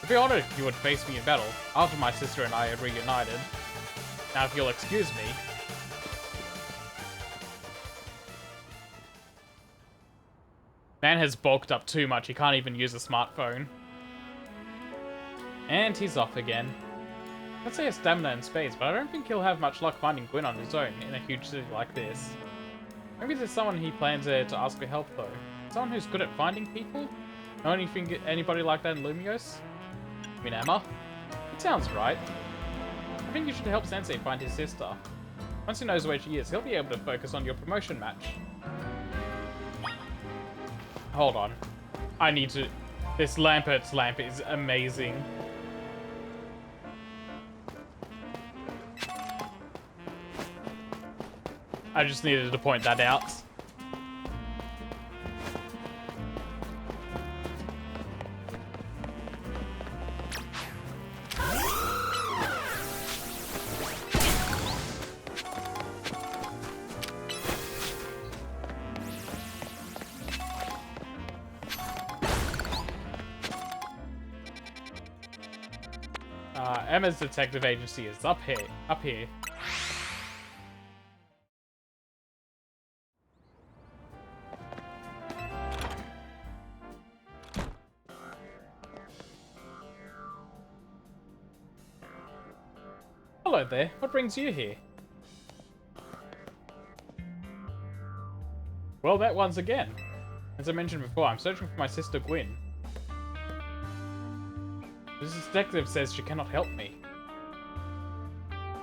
I'd be honored if you would face me in battle after my sister and I are reunited. Now, if you'll excuse me. Man has bulked up too much, he can't even use a smartphone. And he's off again. Let's say he has stamina and space, but I don't think he'll have much luck finding Gwyn on his own in a huge city like this. Maybe there's someone he plans to ask for help though. Someone who's good at finding people? Know anybody like that in Lumiose? I mean Emma? It sounds right. I think you should help Sensei find his sister. Once he knows where she is, he'll be able to focus on your promotion match. Hold on. I need to... This Lampert's lamp is amazing. I just needed to point that out. Emma's detective agency is up here. Hello there, what brings you here? Well, that once again. As I mentioned before, I'm searching for my sister Gwyn. This detective says she cannot help me.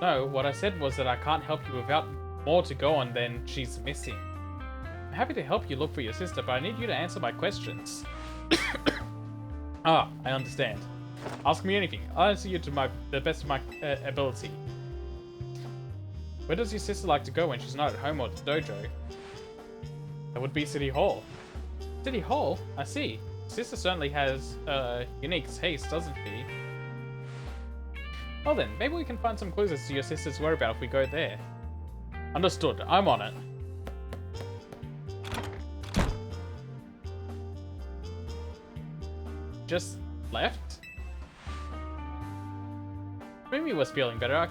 No, what I said was that I can't help you without more to go on than she's missing. I'm happy to help you look for your sister, but I need you to answer my questions. Ah, I understand. Ask me anything. I'll answer you to the best of my ability. Where does your sister like to go when she's not at home or at the dojo? That would be City Hall. City Hall? I see. Sister certainly has unique taste, doesn't she? Well then, maybe we can find some clues as to your sister's whereabouts if we go there. Understood. I'm on it. Just left? Mimi was feeling better.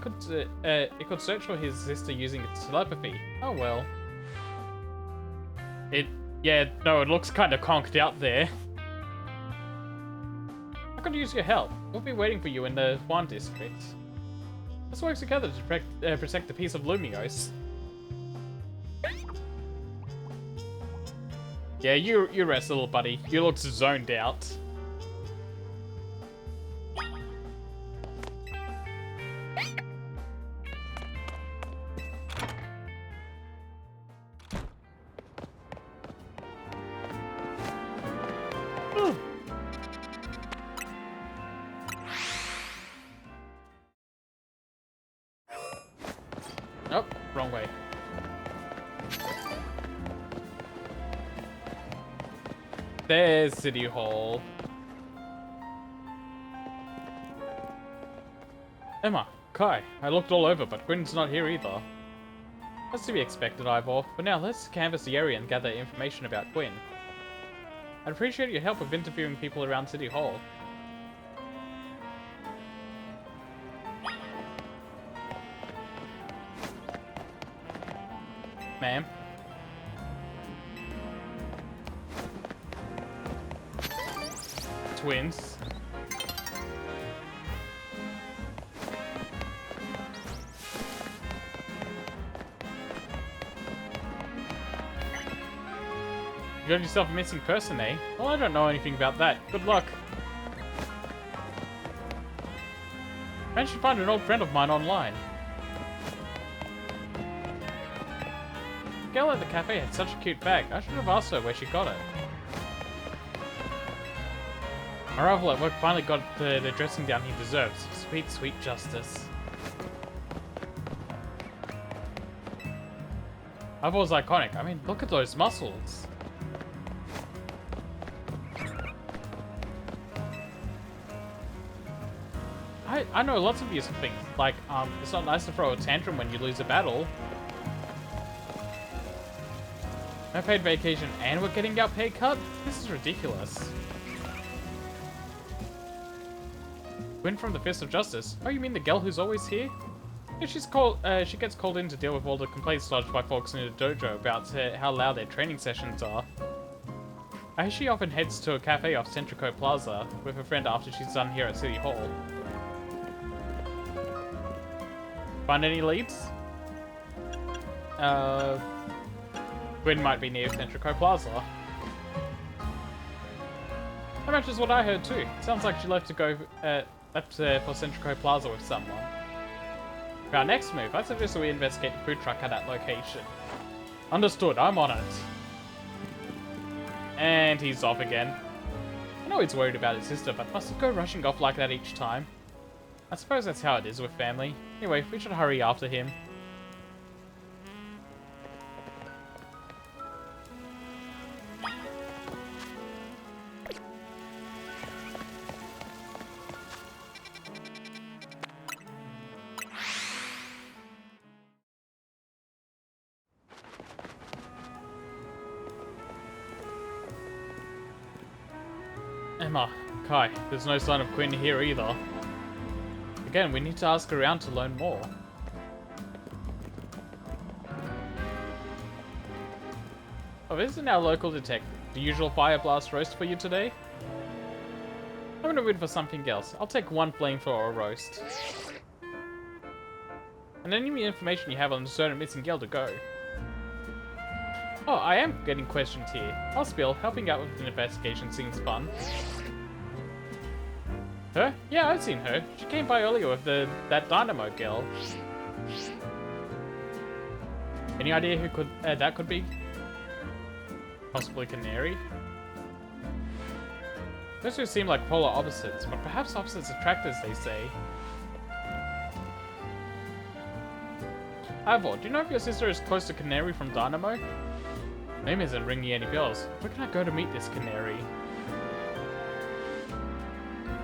It could search for his sister using its telepathy. Oh well. Yeah, no, it looks kind of conked out there. I could use your help. We'll be waiting for you in the Juan district. Let's work together to protect the peace of Lumiose. Yeah, you rest, little buddy. You look zoned out. Nope, wrong way. There's City Hall. Emma, Kai, I looked all over, but Gwyn's not here either. That's to be expected, Ivor. But now let's canvass the area and gather information about Gwyn. I'd appreciate your help with interviewing people around City Hall. Ma'am. twins. You got yourself a missing person, eh? Well, I don't know anything about that. Good luck. I managed to find an old friend of mine online. The girl at the cafe had such a cute bag. I should have asked her where she got it. Our rival at work finally got the dressing down he deserves. Sweet, sweet justice. Ivor's iconic. I mean, look at those muscles. I know lots of useful things, like, it's not nice to throw a tantrum when you lose a battle. No paid vacation and we're getting our pay cut? This is ridiculous. Win from the Fist of Justice? Oh, you mean the girl who's always here? Yeah, she gets called in to deal with all the complaints lodged by folks in the dojo about how loud their training sessions are. I hear she often heads to a cafe off Centrico Plaza with a friend after she's done here at City Hall. Find any leads? Gwen might be near Centrico Plaza. That matches what I heard too. Sounds like she left for Centrico Plaza with someone. For our next move, I suggest we investigate the food truck at that location. Understood, I'm on it. And he's off again. I know he's worried about his sister, but must he go rushing off like that each time? I suppose that's how it is with family. Anyway, we should hurry after him. Emma, Kai, there's no sign of Quinn here either. Again, we need to ask around to learn more. Oh, isn't our local detective the usual fire blast roast for you today? I'm gonna win for something else. I'll take one flamethrower roast. And any information you have on the certain missing girl to go. Oh, I am getting questioned here. I'll spill. Helping out with the investigation seems fun. Her? Yeah, I've seen her. She came by earlier with that Dynamo girl. Any idea who that could be? Possibly Canary? Those two seem like polar opposites, but perhaps opposites attract, as they say. Ivor, do you know if your sister is close to Canary from Dynamo? Name isn't ringing any bells. Where can I go to meet this Canary?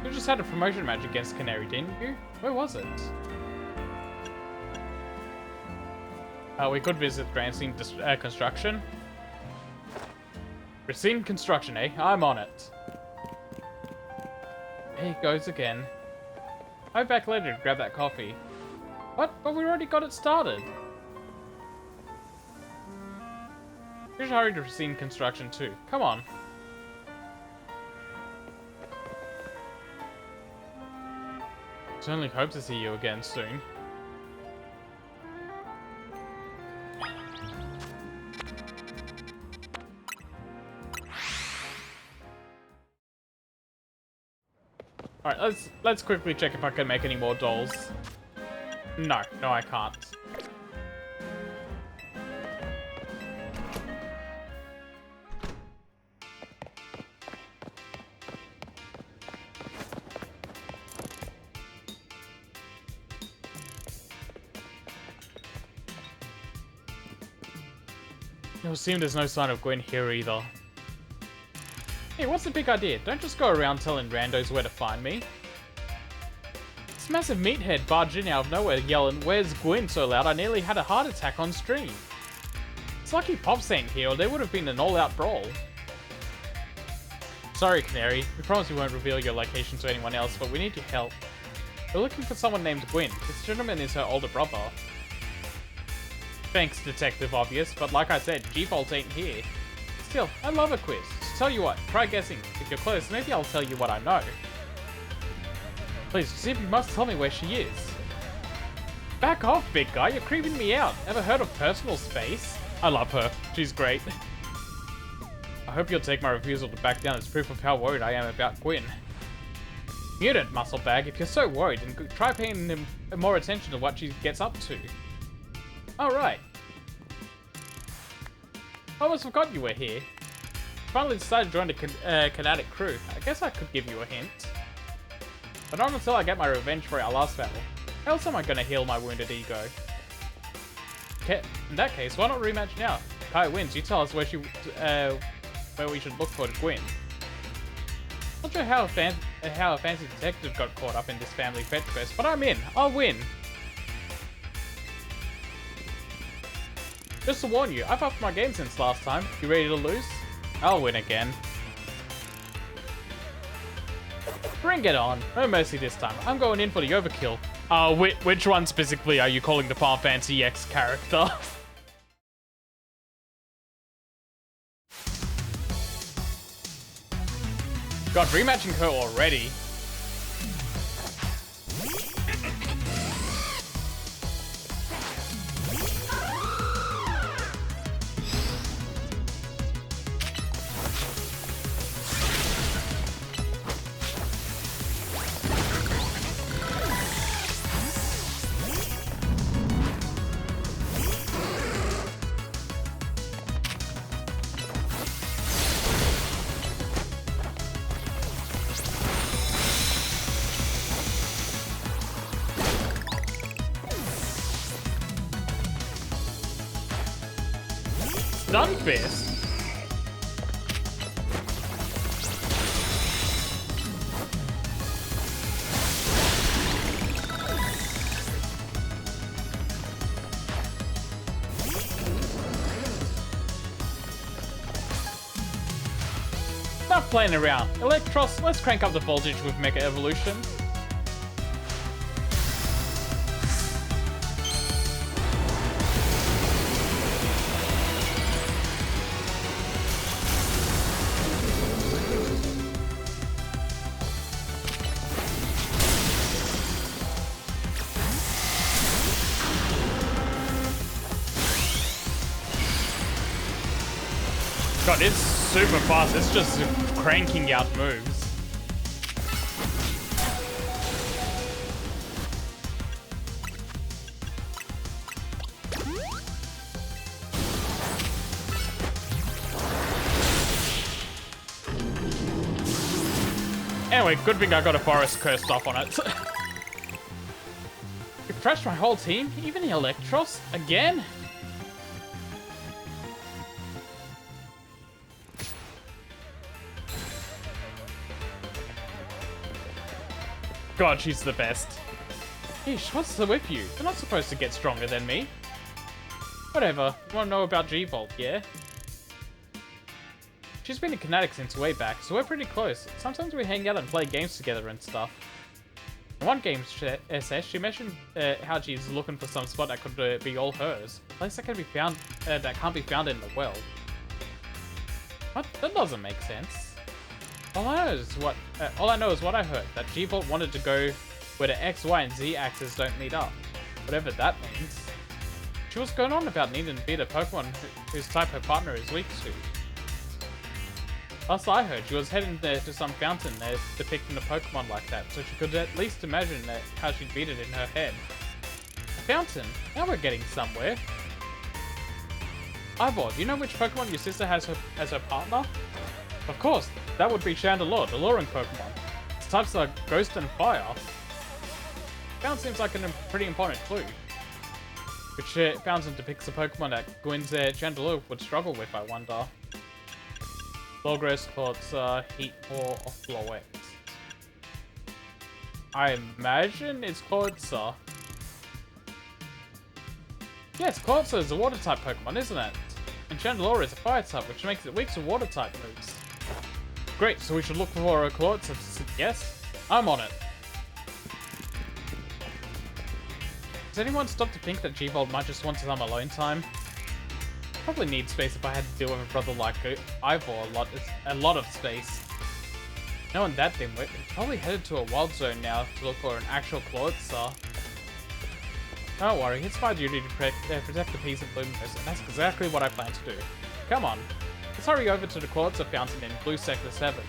You just had a promotion match against Canary, didn't you? Where was it? We could visit Grancine Construction. Racine Construction, eh? I'm on it. Here he goes again. I'll be back later to grab that coffee. What? But we already got it started. You should hurry to Racine Construction too. Come on. Certainly hope to see you again soon. Alright, let's quickly check if I can make any more dolls. No, I can't. It would seem there's no sign of Gwen here either. Hey, what's the big idea? Don't just go around telling randos where to find me. This massive meathead barged in out of nowhere yelling, "Where's Gwen?" so loud I nearly had a heart attack on stream. It's lucky Pops ain't here or there would have been an all-out brawl. Sorry, Canary. We promise we won't reveal your location to anyone else, but we need your help. We're looking for someone named Gwen. This gentleman is her older brother. Thanks, Detective Obvious, but like I said, G-Fault ain't here. Still, I love a quiz. Just tell you what, try guessing. If you're close, maybe I'll tell you what I know. Please, Zip, you must tell me where she is. Back off, big guy, you're creeping me out. Ever heard of personal space? I love her. She's great. I hope you'll take my refusal to back down as proof of how worried I am about Gwyn. Mute it, muscle bag. If you're so worried, then try paying him more attention to what she gets up to. Alright. I almost forgot you were here. Finally decided to join the Kinetic crew. I guess I could give you a hint. But not until I get my revenge for our last battle. How else am I gonna heal my wounded ego? Okay, in that case, why not rematch now? Kai wins, you tell us where we should look for Gwyn. Not sure how a fancy detective got caught up in this family pet quest, but I'm in. I'll win. Just to warn you, I've upped my game since last time. You ready to lose? I'll win again. Bring it on. No mercy this time. I'm going in for the overkill. Which one specifically are you calling the Final Fantasy X character? God, rematching her already. Stunfist? Enough playing around. Electros, let's crank up the voltage with Mega Evolution. God, it's super fast. It's just cranking out moves. Anyway, good thing I got a forest cursed off on it. You crashed my whole team? Even the Electros? Again? God, she's the best. Yeesh, what's the with you? You're not supposed to get stronger than me. Whatever. You want to know about G-Volt, yeah? She's been a Kinetic since way back, so we're pretty close. Sometimes we hang out and play games together and stuff. In one game SS, she mentioned how she's looking for some spot that could be all hers. A place that can be found that can't be found in the world. What? That doesn't make sense. All I know is what I heard, that G-Volt wanted to go where the X, Y, and Z axes don't meet up. Whatever that means. She was going on about needing to beat a Pokemon whose type her partner is weak to. Last I heard, she was heading there to some fountain depicting a Pokemon like that, so she could at least imagine how she'd beat it in her head. A fountain? Now we're getting somewhere. Ivor, do you know which Pokemon your sister has as her partner? Of course, that would be Chandelure, the luring Pokemon. Its types are Ghost and Fire. Fountain seems like a pretty important clue. Which fountain depicts a Pokemon that Gwyn's Chandelure would struggle with, I wonder. Logros, Quartz, Heatmore, or Floette. I imagine it's Quartz. Yes, Quartz is a water type Pokemon, isn't it? And Chandelure is a fire type, which makes it weak to water type moves. Great, so we should look for a Quartz. Yes, I'm on it. Has anyone stopped to think that G-Volt might just want some alone time? Probably need space if I had to deal with a brother like Ivor a lot of space. Knowing that, then we're probably headed to a wild zone now to look for an actual Clawitzer. Don't worry, it's my duty to protect the peace of Bloomhurst, and that's exactly what I plan to do. Come on, let's hurry over to the Clawitzer fountain in Blue Sector 7.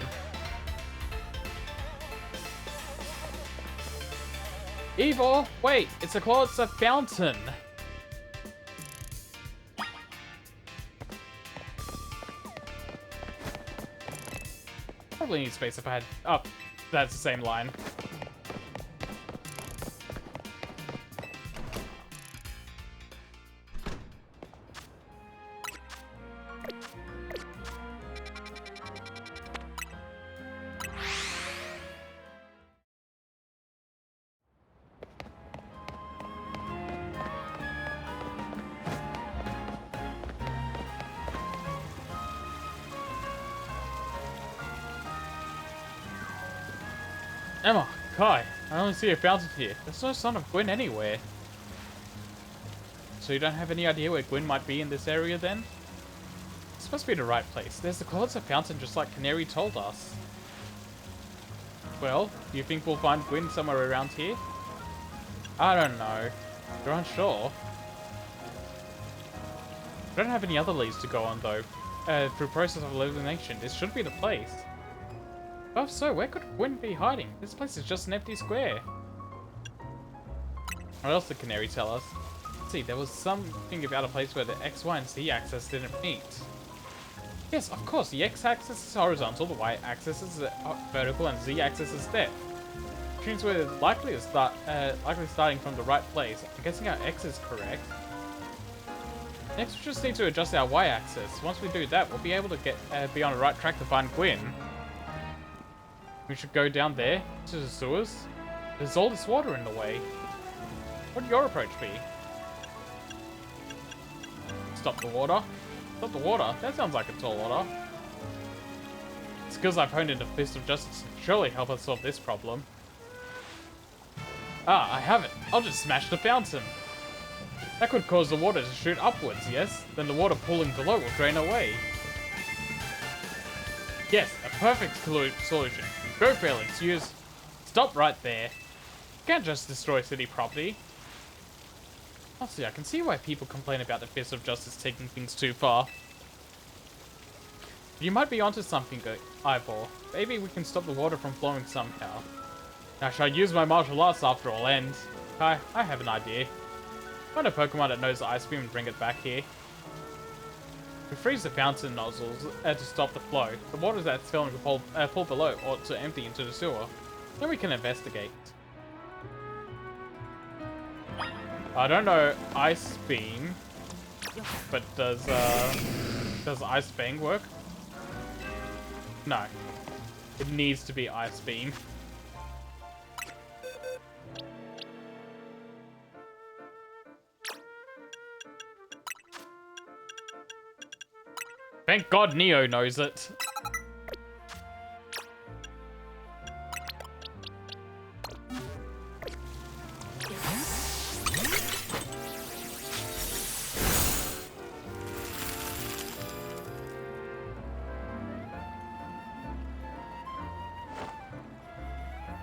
Ivor, wait, it's a Clawitzer fountain! Probably need space if I had... Oh, that's the same line. Emma, Kai, I only see a fountain here. There's no sign of Gwyn anywhere. So you don't have any idea where Gwyn might be in this area then? This must be the right place. There's the Clawitzer fountain just like Canary told us. Well, do you think we'll find Gwyn somewhere around here? I don't know. You're unsure? I don't have any other leads to go on though. Through process of elimination, this should be the place. Oh, so where could Gwyn be hiding? This place is just an empty square. What else did Canary tell us? Let's see, there was something about a place where the X, Y, and Z axis didn't meet. Yes, of course, the X axis is horizontal, the Y axis is vertical, and Z axis is depth. Which means we're likely starting from the right place. I'm guessing our X is correct. Next, we just need to adjust our Y axis. Once we do that, we'll be able to be on the right track to find Gwyn. We should go down there, to the sewers. There's all this water in the way. What would your approach be? Stop the water? Stop the water? That sounds like a tall order. Skills I've honed in the Fist of Justice can surely help us solve this problem. Ah, I have it. I'll just smash the fountain. That could cause the water to shoot upwards, yes? Then the water pooling below will drain away. Yes, a perfect solution. Go, Felix, use... Stop right there. You can't just destroy city property. Honestly, I can see why people complain about the Fist of Justice taking things too far. You might be onto something, Ivor. Maybe we can stop the water from flowing somehow. Now, shall I use my martial arts after all ends? I have an idea. Find a Pokemon that knows the Ice Beam and bring it back here. We freeze the fountain nozzles to stop the flow. The water that's filling will fall below or to empty into the sewer. Then we can investigate. I don't know Ice Beam, but does Ice Fang work? No. It needs to be Ice Beam. Thank God Neo knows it.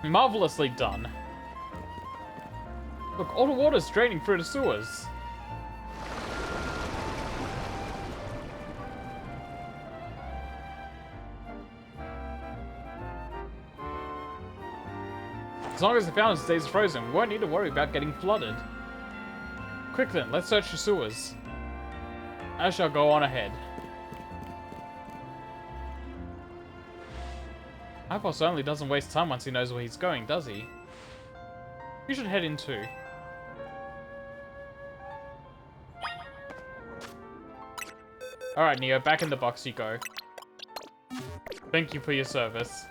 Marvelously done. Look, all the water's draining through the sewers. As long as the fountain stays frozen, we won't need to worry about getting flooded. Quick then, let's search the sewers. I shall go on ahead. Ivor certainly doesn't waste time once he knows where he's going, does he? You should head in too. Alright, Neo, back in the box you go. Thank you for your service.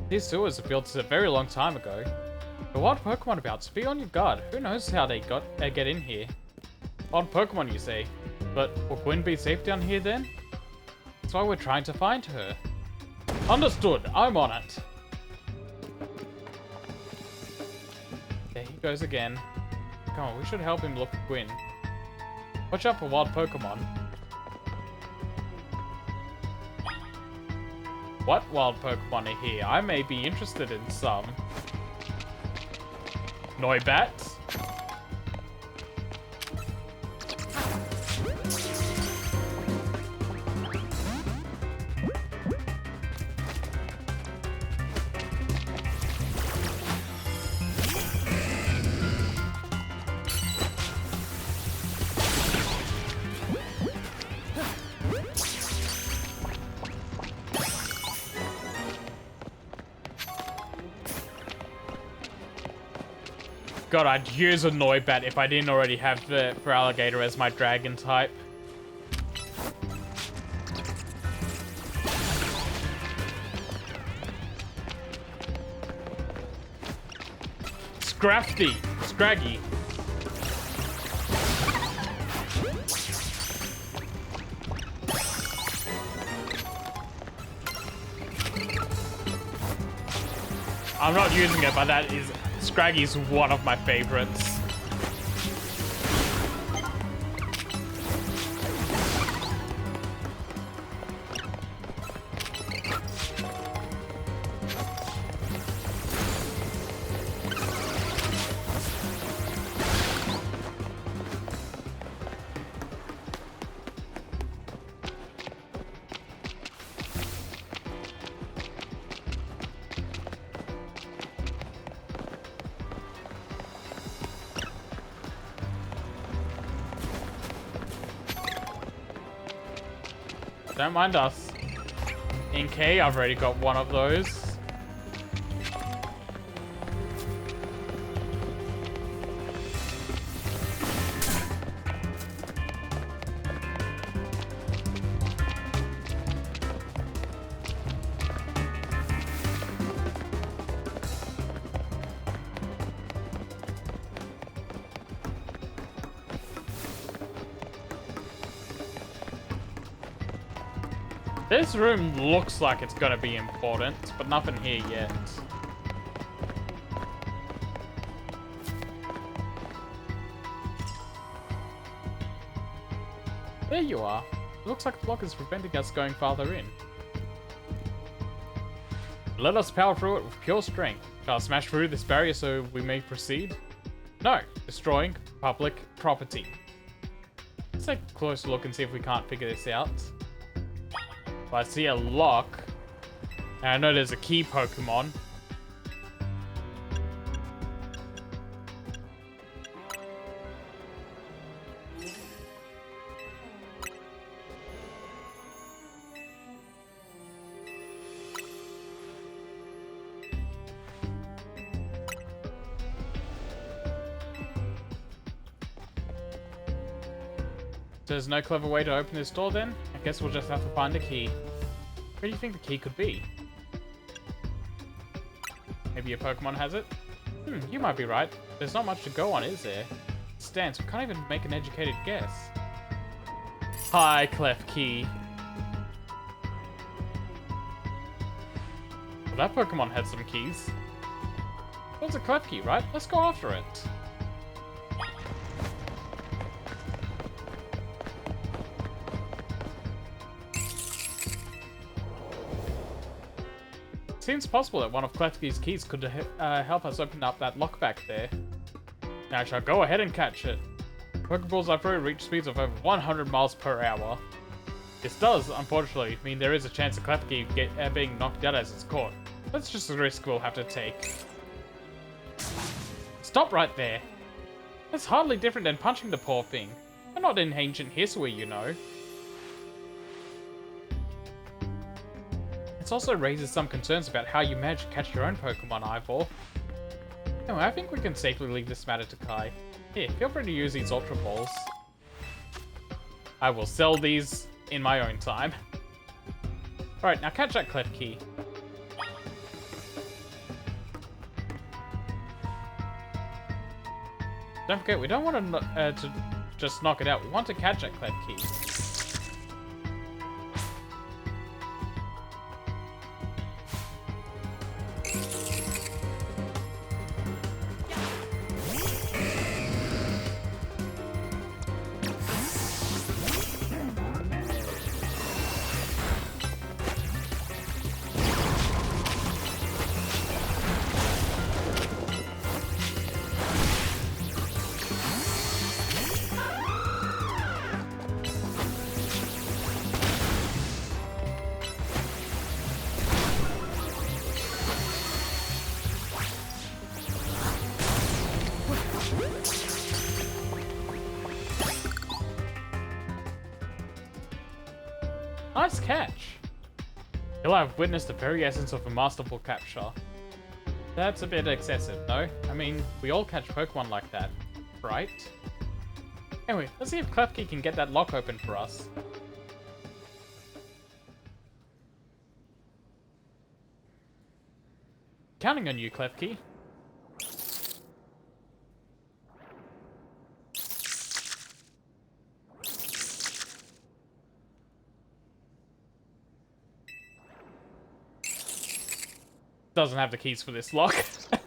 These sewers were built a very long time ago. The wild Pokemon about, so be on your guard. Who knows how they get in here? Wild Pokemon, you say? But will Gwyn be safe down here then? That's why we're trying to find her. Understood. I'm on it. There he goes again. Come on, we should help him look for Gwyn. Watch out for wild Pokemon. What wild Pokemon are here? I may be interested in some. Noibat? God, I'd use a Noibat if I didn't already have the Feraligatr as my dragon type. Scrafty! Scraggy! I'm not using it, but that is... Scraggy's one of my favorites. Don't mind us. In K, I've already got one of those. This room looks like it's gonna be important, but nothing here yet. There you are. It looks like the block is preventing us going farther in. Let us power through it with pure strength. Shall I smash through this barrier so we may proceed? No, destroying public property. Let's take a closer look and see if we can't figure this out. I see a lock, and I know there's a key Pokemon. There's no clever way to open this door then? I guess we'll just have to find a key. Where do you think the key could be? Maybe a Pokemon has it? You might be right. There's not much to go on, is there? Stance, we can't even make an educated guess. Hi, Clef Key. Well, that Pokemon had some keys. What's a Clef Key, right? Let's go after it. Seems possible that one of Klefki's keys could help us open up that lock back there. Now I shall go ahead and catch it. Pokeballs I throw reach speeds of over 100 miles per hour. This does, unfortunately, mean there is a chance of Klefki being knocked out as it's caught. That's just a risk we'll have to take. Stop right there! That's hardly different than punching the poor thing. We're not in ancient history, you know. This also raises some concerns about how you manage to catch your own Pokemon, Ivor. Anyway, I think we can safely leave this matter to Kai. Here, feel free to use these Ultra Balls. I will sell these in my own time. Alright, now catch that Klefki. Don't forget, we don't want to just knock it out. We want to catch that Klefki. Nice catch! You'll have witnessed the very essence of a masterful capture. That's a bit excessive, no? I mean, we all catch Pokemon like that, right? Anyway, let's see if Klefki can get that lock open for us. Counting on you, Klefki. Doesn't have the keys for this lock.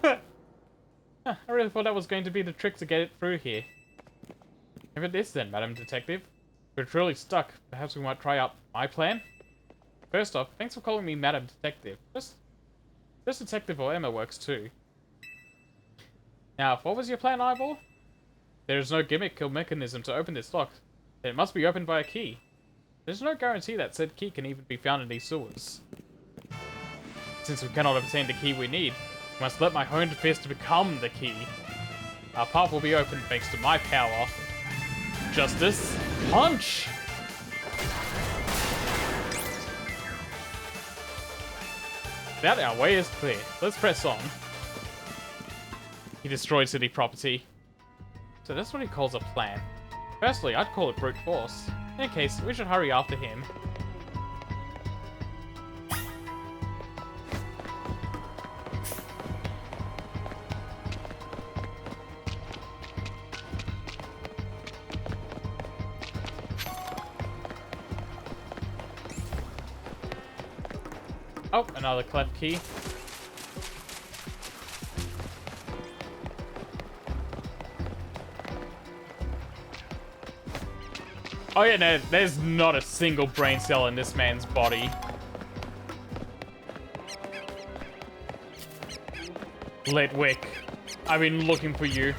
I really thought that was going to be the trick to get it through here. If it is then, Madam Detective. We're truly stuck. Perhaps we might try out my plan? First off, thanks for calling me Madam Detective. Just Detective or Emma works too. Now, what was your plan, Ivor? There is no gimmick or mechanism to open this lock. It must be opened by a key. There's no guarantee that said key can even be found in these sewers. Since we cannot obtain the key we need, we must let my honed fist become the key. Our path will be open thanks to my power. Justice, punch! That our way is clear. Let's press on. He destroyed city property. So that's what he calls a plan. Firstly, I'd call it brute force. In any case, we should hurry after him. Oh, another Klefki. Oh yeah, no, there's not a single brain cell in this man's body. Litwick, I've been looking for you.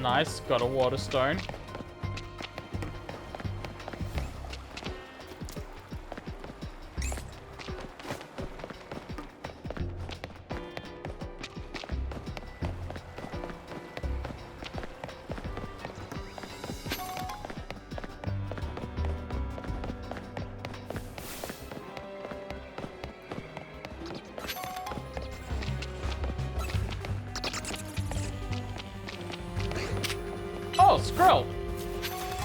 Nice, got a water stone. Oh, Skrill!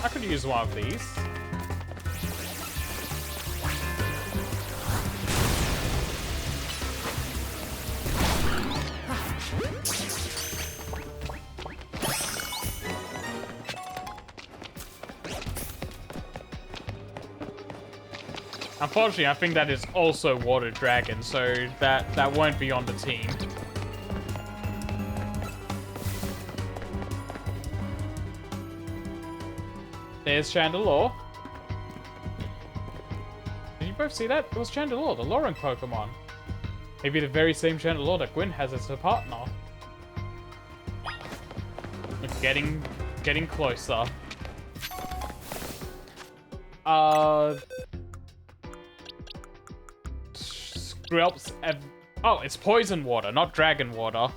I could use one of these. Unfortunately, I think that is also Water Dragon, so that won't be on the team. There's Chandelure. Did you both see that? It was Chandelure, the Lauren Pokemon. Maybe the very same Chandelure that Gwen has as her partner. It's getting closer. Uh... Skrelps... Oh, it's poison water, not dragon water.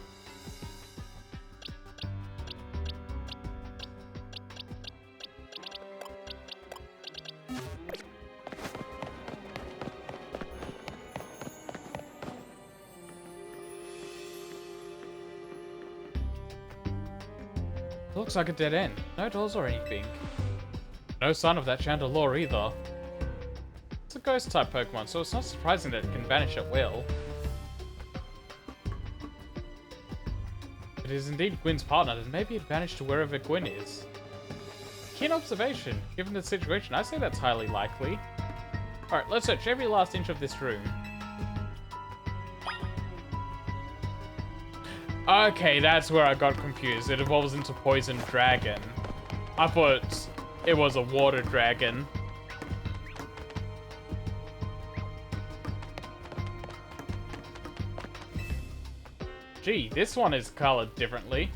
Looks like a dead end. No doors or anything. No sign of that Chandelure either. It's a ghost-type Pokemon, so it's not surprising that it can vanish at will. It is indeed Gwyn's partner, then maybe it vanished to wherever Gwyn is. Keen observation. Given the situation, I say that's highly likely. Alright, let's search every last inch of this room. Okay, that's where I got confused. It evolves into Poison Dragon. I thought it was a Water Dragon. Gee, this one is colored differently.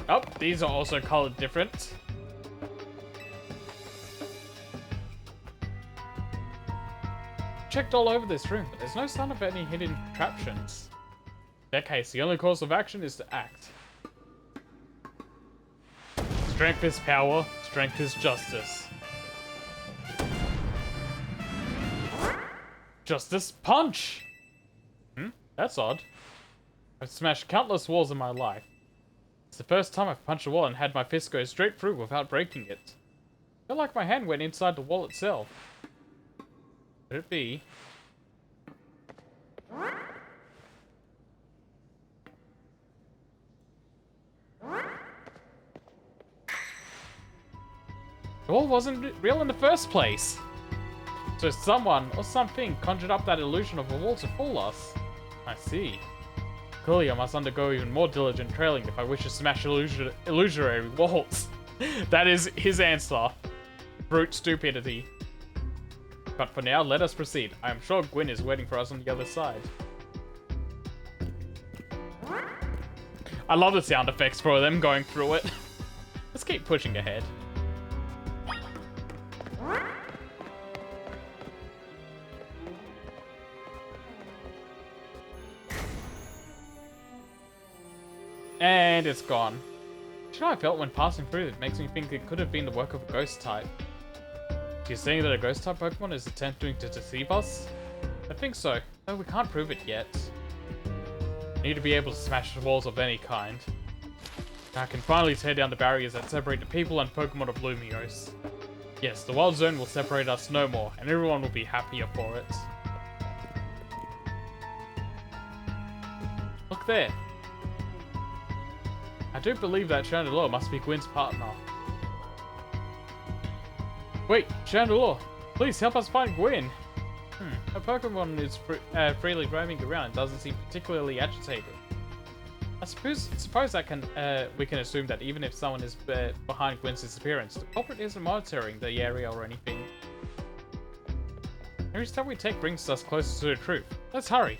Oh, these are also colored different. Checked all over this room, but there's no sign of any hidden contraptions. In that case, the only course of action is to act. Strength is power, strength is justice. Justice punch! That's odd. I've smashed countless walls in my life. It's the first time I've punched a wall and had my fist go straight through without breaking it. I feel like my hand went inside the wall itself. Could it be? The wall wasn't real in the first place. So someone or something conjured up that illusion of a wall to fool us. I see. Clearly, I must undergo even more diligent trailing if I wish to smash illusory walls. That is his answer. Brute stupidity. But for now, let us proceed. I am sure Gwyn is waiting for us on the other side. I love the sound effects for them going through it. Let's keep pushing ahead. And it's gone. You know how I felt when passing through it makes me think it could have been the work of a ghost type. You're saying that a ghost type Pokemon is attempting to deceive us? I think so, though we can't prove it yet. I need to be able to smash walls of any kind. Now I can finally tear down the barriers that separate the people and Pokemon of Lumiose. Yes, the Wild Zone will separate us no more, and everyone will be happier for it. Look there. I do believe that Chandelure must be Gwyn's partner. Wait, Chandelure, please help us find Gwyn. A Pokemon is freely roaming around and doesn't seem particularly agitated. I suppose that we can assume that even if someone is behind Gwyn's disappearance, the culprit isn't monitoring the area or anything. Every step we take brings us closer to the truth. Let's hurry.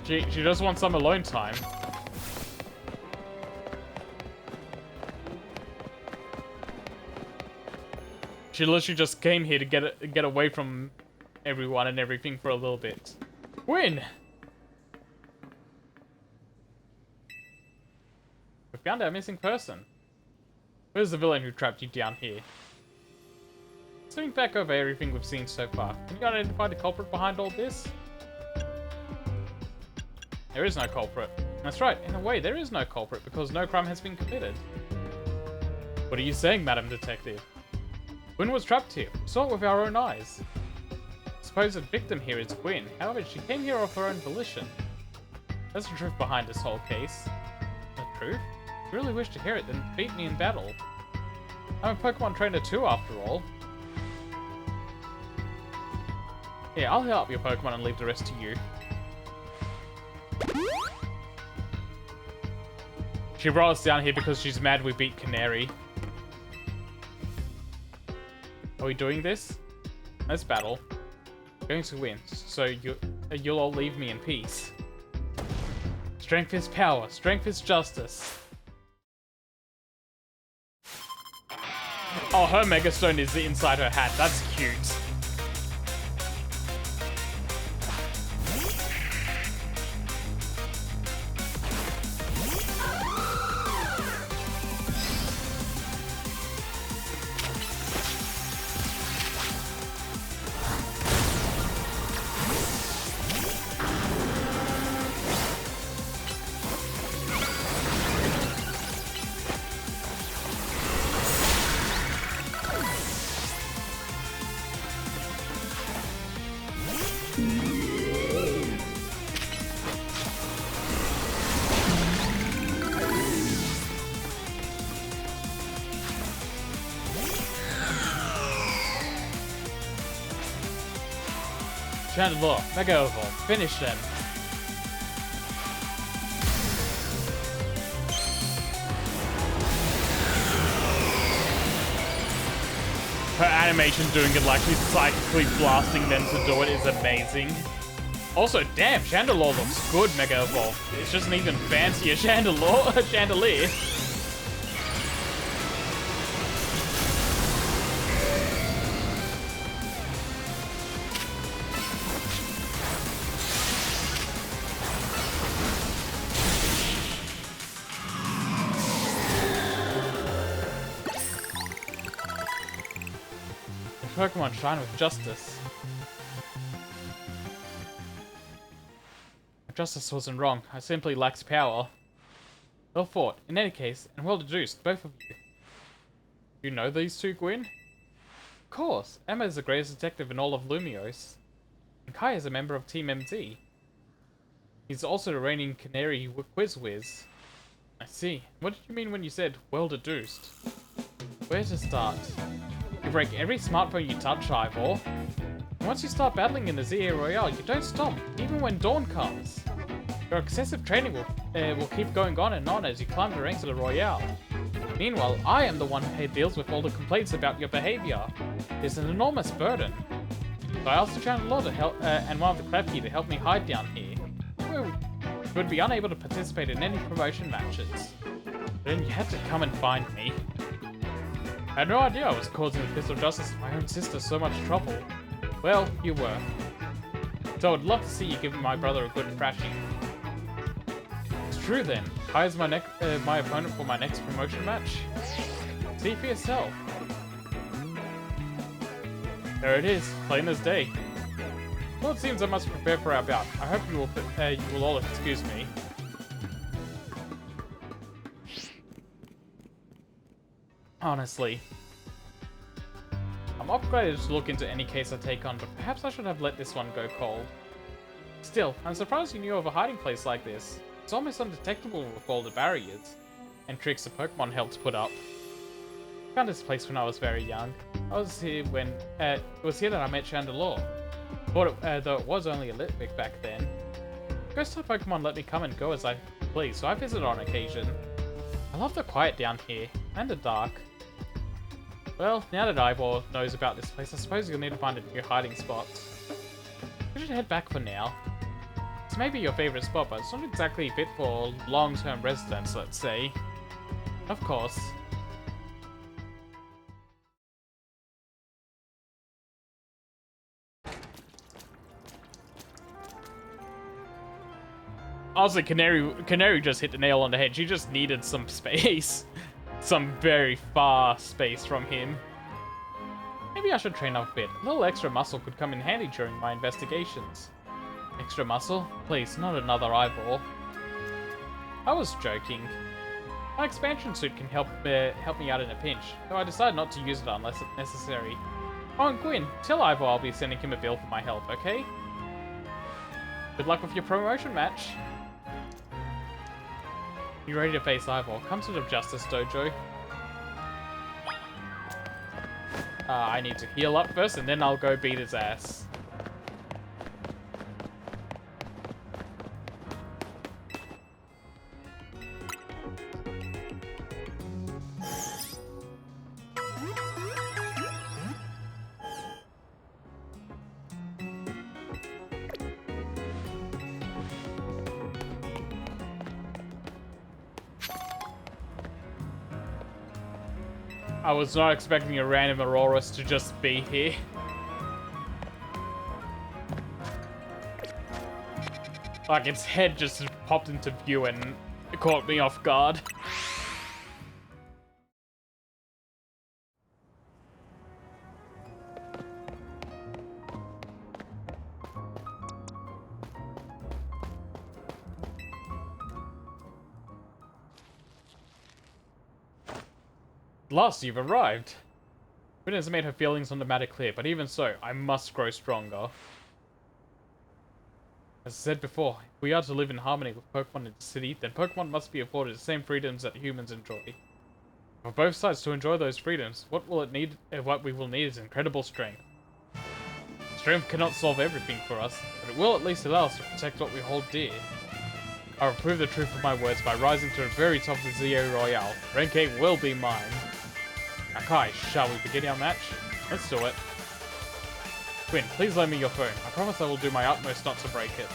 She just wants some alone time. She literally just came here to get away from everyone and everything for a little bit. Gwyn! We found our missing person. Where's the villain who trapped you down here? Looking back over everything we've seen so far, can you identify the culprit behind all this? There is no culprit. That's right, in a way there is no culprit because no crime has been committed. What are you saying, Madam Detective? Gwyn was trapped here. We saw it with our own eyes. supposed victim here is Gwyn. However, she came here of her own volition. That's the truth behind this whole case. The truth? If you really wish to hear it, then beat me in battle. I'm a Pokemon trainer too, after all. Yeah, I'll help your Pokemon and leave the rest to you. She brought us down here because she's mad we beat Canary. Are we doing this? Let's battle. I'm going to win, so you'll all leave me in peace. Strength is power. Strength is justice. Oh, her Mega Stone is inside her hat. That's cute. Chandler, Mega Evolve, finish them. Her animation doing it like she's psychically blasting them to do it is amazing. Also, damn, Chandelure looks good, Mega Evolve. It's just an even fancier chandelier. Pokemon shine with justice. Justice wasn't wrong. I simply lacked power. Well fought. In any case, and well deduced, both of you. You know these two, Gwyn? Of course. Emma is the greatest detective in all of Lumiose. And Kai is a member of Team MZ. He's also the reigning Canary Quiz Whiz. I see. What did you mean when you said, well deduced? Where to start? You break every smartphone you touch, Ivor. And once you start battling in the ZA Royale, you don't stop, even when dawn comes. Your excessive training will keep going on and on as you climb the ranks of the Royale. Meanwhile, I am the one who deals with all the complaints about your behavior. It's an enormous burden. So I asked the Chandelure to help, and one of the Klefki to help me hide down here. You would be unable to participate in any promotion matches. Then you had to come and find me. I had no idea I was causing the Fist of Justice and my own sister so much trouble. Well, you were. So I'd love to see you give my brother a good thrashing. It's true then. Kai is my opponent for my next promotion match. See for yourself. There it is, plain as day. Well, it seems I must prepare for our bout. I hope you will all excuse me. Honestly. I'm upgraded to look into any case I take on, but perhaps I should have let this one go cold. Still, I'm surprised you knew of a hiding place like this. It's almost undetectable with all the barriers and tricks the Pokemon helped put up. I found this place when I was very young. I was here when it was here that I met Chandelure. Though it was only a Litwick back then. Ghost type Pokemon let me come and go as I please, so I visit on occasion. I love the quiet down here, and the dark. Well, now that Ivor knows about this place, I suppose you'll need to find a new hiding spot. We should head back for now. This may be your favorite spot, but it's not exactly fit for long-term residence, let's say. Of course. Honestly, Canary just hit the nail on the head. She just needed some space. Some very far space from him. Maybe I should train up a bit. A little extra muscle could come in handy during my investigations. Extra muscle? Please, not another eyeball. I was joking. My expansion suit can help me out in a pinch, though I decided not to use it unless it's necessary. Oh, and Gwyn, tell Ivor I'll be sending him a bill for my help, okay? Good luck with your promotion match. You ready to face Ivor? Come to the Justice Dojo. I need to heal up first, and then I'll go beat his ass. I was not expecting a random Auroras to just be here. Like, its head just popped into view and it caught me off guard. At last, you've arrived. Rin has made her feelings on the matter clear, but even so, I must grow stronger. As I said before, if we are to live in harmony with Pokemon in the city, then Pokemon must be afforded the same freedoms that humans enjoy. For both sides to enjoy those freedoms, what we will need is incredible strength. Strength cannot solve everything for us, but it will at least allow us to protect what we hold dear. I will prove the truth of my words by rising to the very top of the Zio Royale. Rank 8 will be mine. Now Kai, shall we begin our match? Let's do it. Gwyn, please lend me your phone. I promise I will do my utmost not to break it.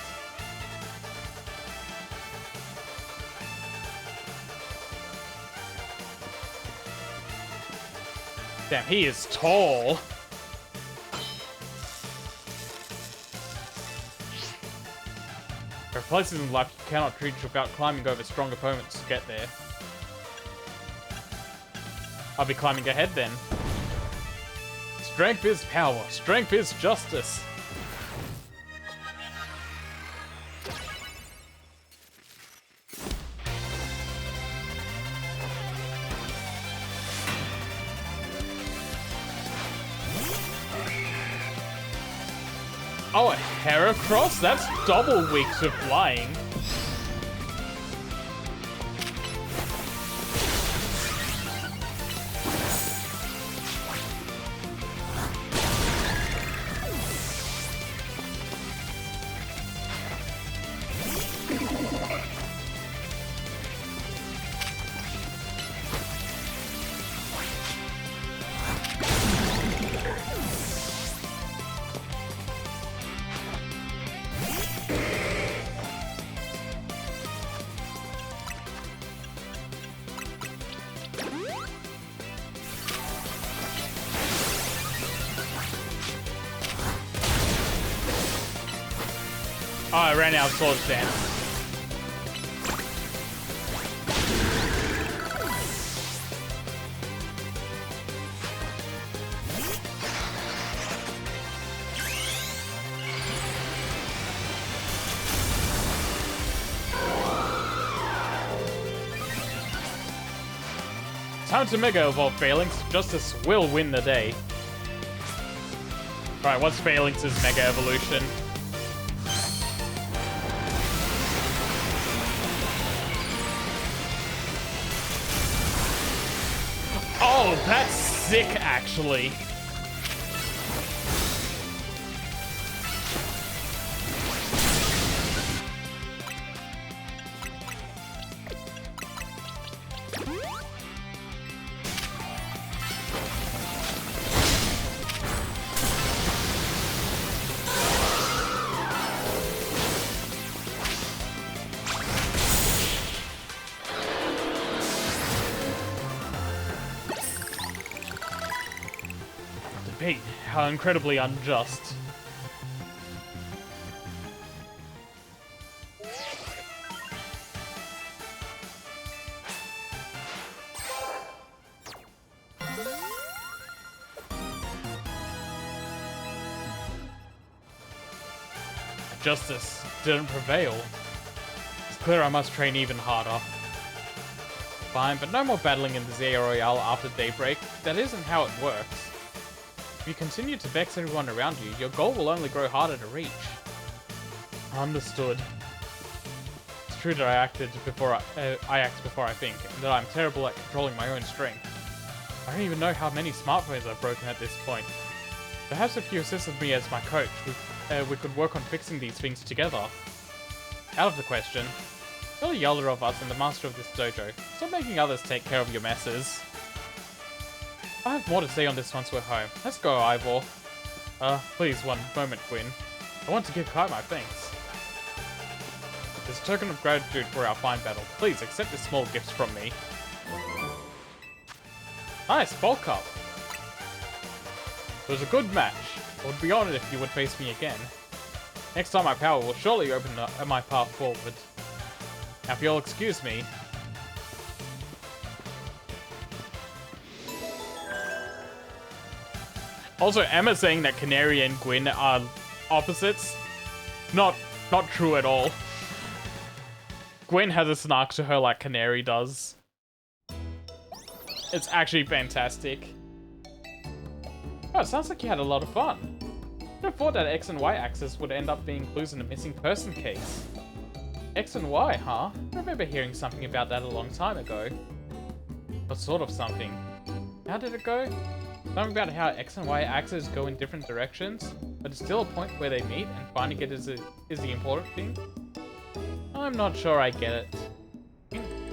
Damn, he is tall. There are places in life you cannot reach without climbing over strong opponents to get there. I'll be climbing ahead then. Strength is power. Strength is justice. Oh, a Heracross? That's double weak to flying. Oh, I ran out of Sword Dance. Time to Mega Evolve Phalanx. Justice will win the day. Alright, what's Phalanx's Mega Evolution? Oh, that's sick, actually. Debate, how incredibly unjust. Justice didn't prevail. It's clear I must train even harder. Fine, but no more battling in the Zia Royale after daybreak. That isn't how it works. If you continue to vex everyone around you, your goal will only grow harder to reach. Understood. It's true that I act before I think, and that I'm terrible at controlling my own strength. I don't even know how many smartphones I've broken at this point. Perhaps if you assisted me as my coach, we could work on fixing these things together. Out of the question. You're the elder of us and the master of this dojo. Stop making others take care of your messes. I have more to say on this once we're home. Let's go, Ivor. Please, one moment, Quinn. I want to give Kai my thanks. As a token of gratitude for our fine battle, please accept this small gift from me. Nice, bulk up. It was a good match. I would be honored if you would face me again. Next time my power will surely open my path forward. Now if you'll excuse me. Also, Emma saying that Canary and Gwyn are opposites. Not true at all. Gwyn has a snark to her like Canary does. It's actually fantastic. Oh, it sounds like you had a lot of fun. I thought that X and Y axis would end up being clues in a missing person case. X and Y, huh? I remember hearing something about that a long time ago. What sort of something? How did it go? Something about how X and Y axes go in different directions, but it's still a point where they meet and finding it is the important thing? I'm not sure I get it.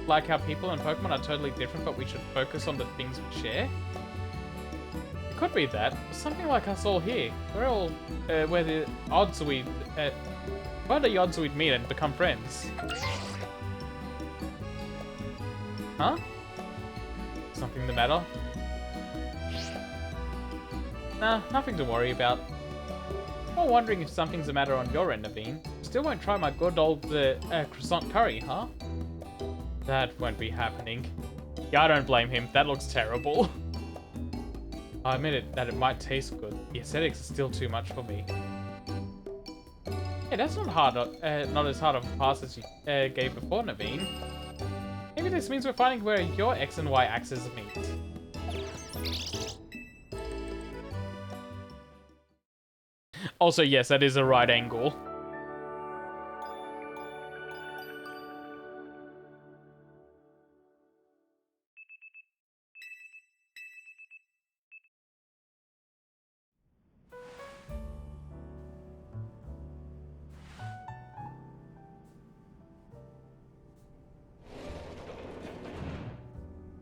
Like how people and Pokemon are totally different, but we should focus on the things we share? It could be that. Something like us all here. We're all, where the odds we'd meet and become friends? Huh? Something the matter? Nah, nothing to worry about. I'm wondering if something's the matter on your end, Naveen. Still won't try my good old croissant curry, huh? That won't be happening. Yeah, I don't blame him. That looks terrible. I admit that it might taste good. The aesthetics are still too much for me. Hey, that's not as hard of a pass as you gave before, Naveen. Maybe this means we're finding where your X and Y axes meet. Also, yes, that is a right angle.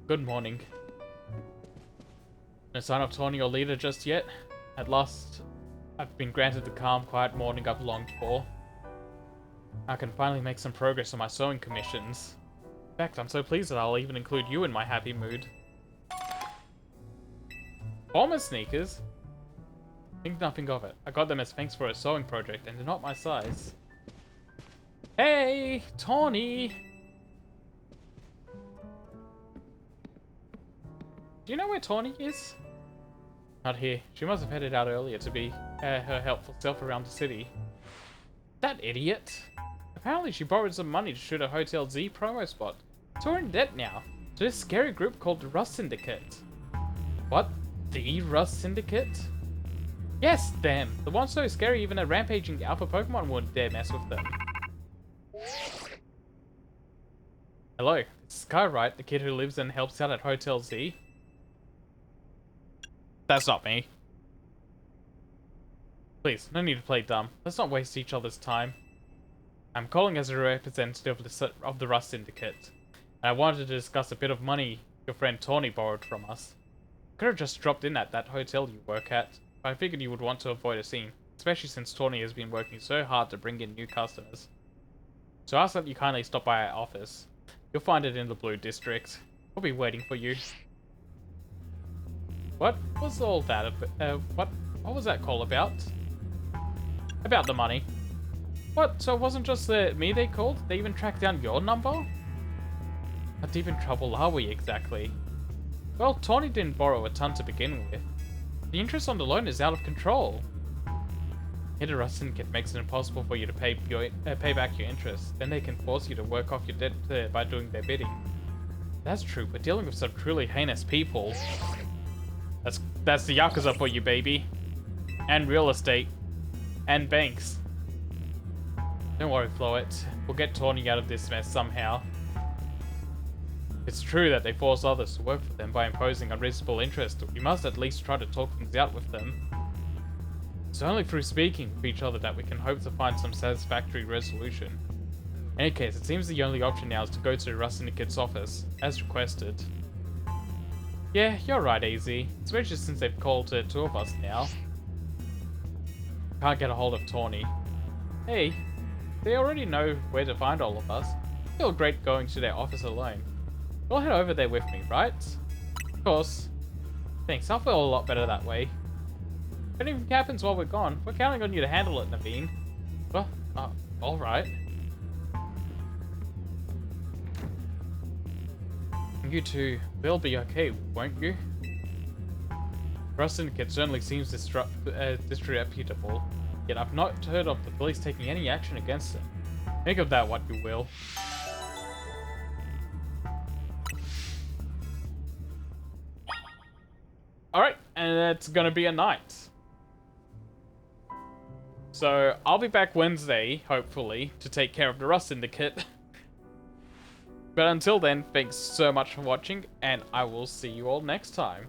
Good morning. No sign of Tawny or Leader just yet. At last, I've been granted the calm, quiet morning I've longed for. I can finally make some progress on my sewing commissions. In fact, I'm so pleased that I'll even include you in my happy mood. Former sneakers? Think nothing of it. I got them as thanks for a sewing project, and they're not my size. Hey, Tawny! Do you know where Tawny is? Not here. She must have headed out earlier to be her helpful self around the city. That idiot! Apparently she borrowed some money to shoot a Hotel Z promo spot. So we're in debt now. To this scary group called the Rust Syndicate. What? The Rust Syndicate? Yes, them! The ones so scary even a rampaging alpha Pokemon wouldn't dare mess with them. Hello, it's Sky, right? The kid who lives and helps out at Hotel Z? That's not me. Please, no need to play dumb. Let's not waste each other's time. I'm calling as a representative of the Rust Syndicate. And I wanted to discuss a bit of money your friend Tawny borrowed from us. Could have just dropped in at that hotel you work at, but I figured you would want to avoid a scene, especially since Tawny has been working so hard to bring in new customers. So I ask that you kindly stop by our office. You'll find it in the Blue District. We'll be waiting for you. What was all that about? What was that call about? About the money. What? So it wasn't just me they called? They even tracked down your number? How deep in trouble are we exactly? Well, Tawny didn't borrow a ton to begin with. The interest on the loan is out of control. Hit a Rust Syndicate makes it impossible for you to pay back your interest. Then they can force you to work off your debt by doing their bidding. That's true, but dealing with some truly heinous people. That's the Yakuza for you, baby. And real estate. And banks. Don't worry, Floet. We'll get Tawny out of this mess somehow. It's true that they force others to work for them by imposing unreasonable interest. We must at least try to talk things out with them. It's only through speaking with each other that we can hope to find some satisfactory resolution. In any case, it seems the only option now is to go to the Rust Syndicate's office, as requested. Yeah, you're right, AZ. Especially since they've called two of us now. Can't get a hold of Tawny. Hey, they already know where to find all of us. I feel great going to their office alone. You'll head over there with me, right? Of course. Thanks, I'll feel a lot better that way. If anything happens while we're gone, we're counting on you to handle it, Naveen. Well, alright. You two will be okay, won't you? Rust Syndicate certainly seems disreputable, yet I've not heard of the police taking any action against them. Think of that what you will. Alright, and it's gonna be a night. So, I'll be back Wednesday, hopefully, to take care of the Rust Syndicate. But until then, thanks so much for watching, and I will see you all next time.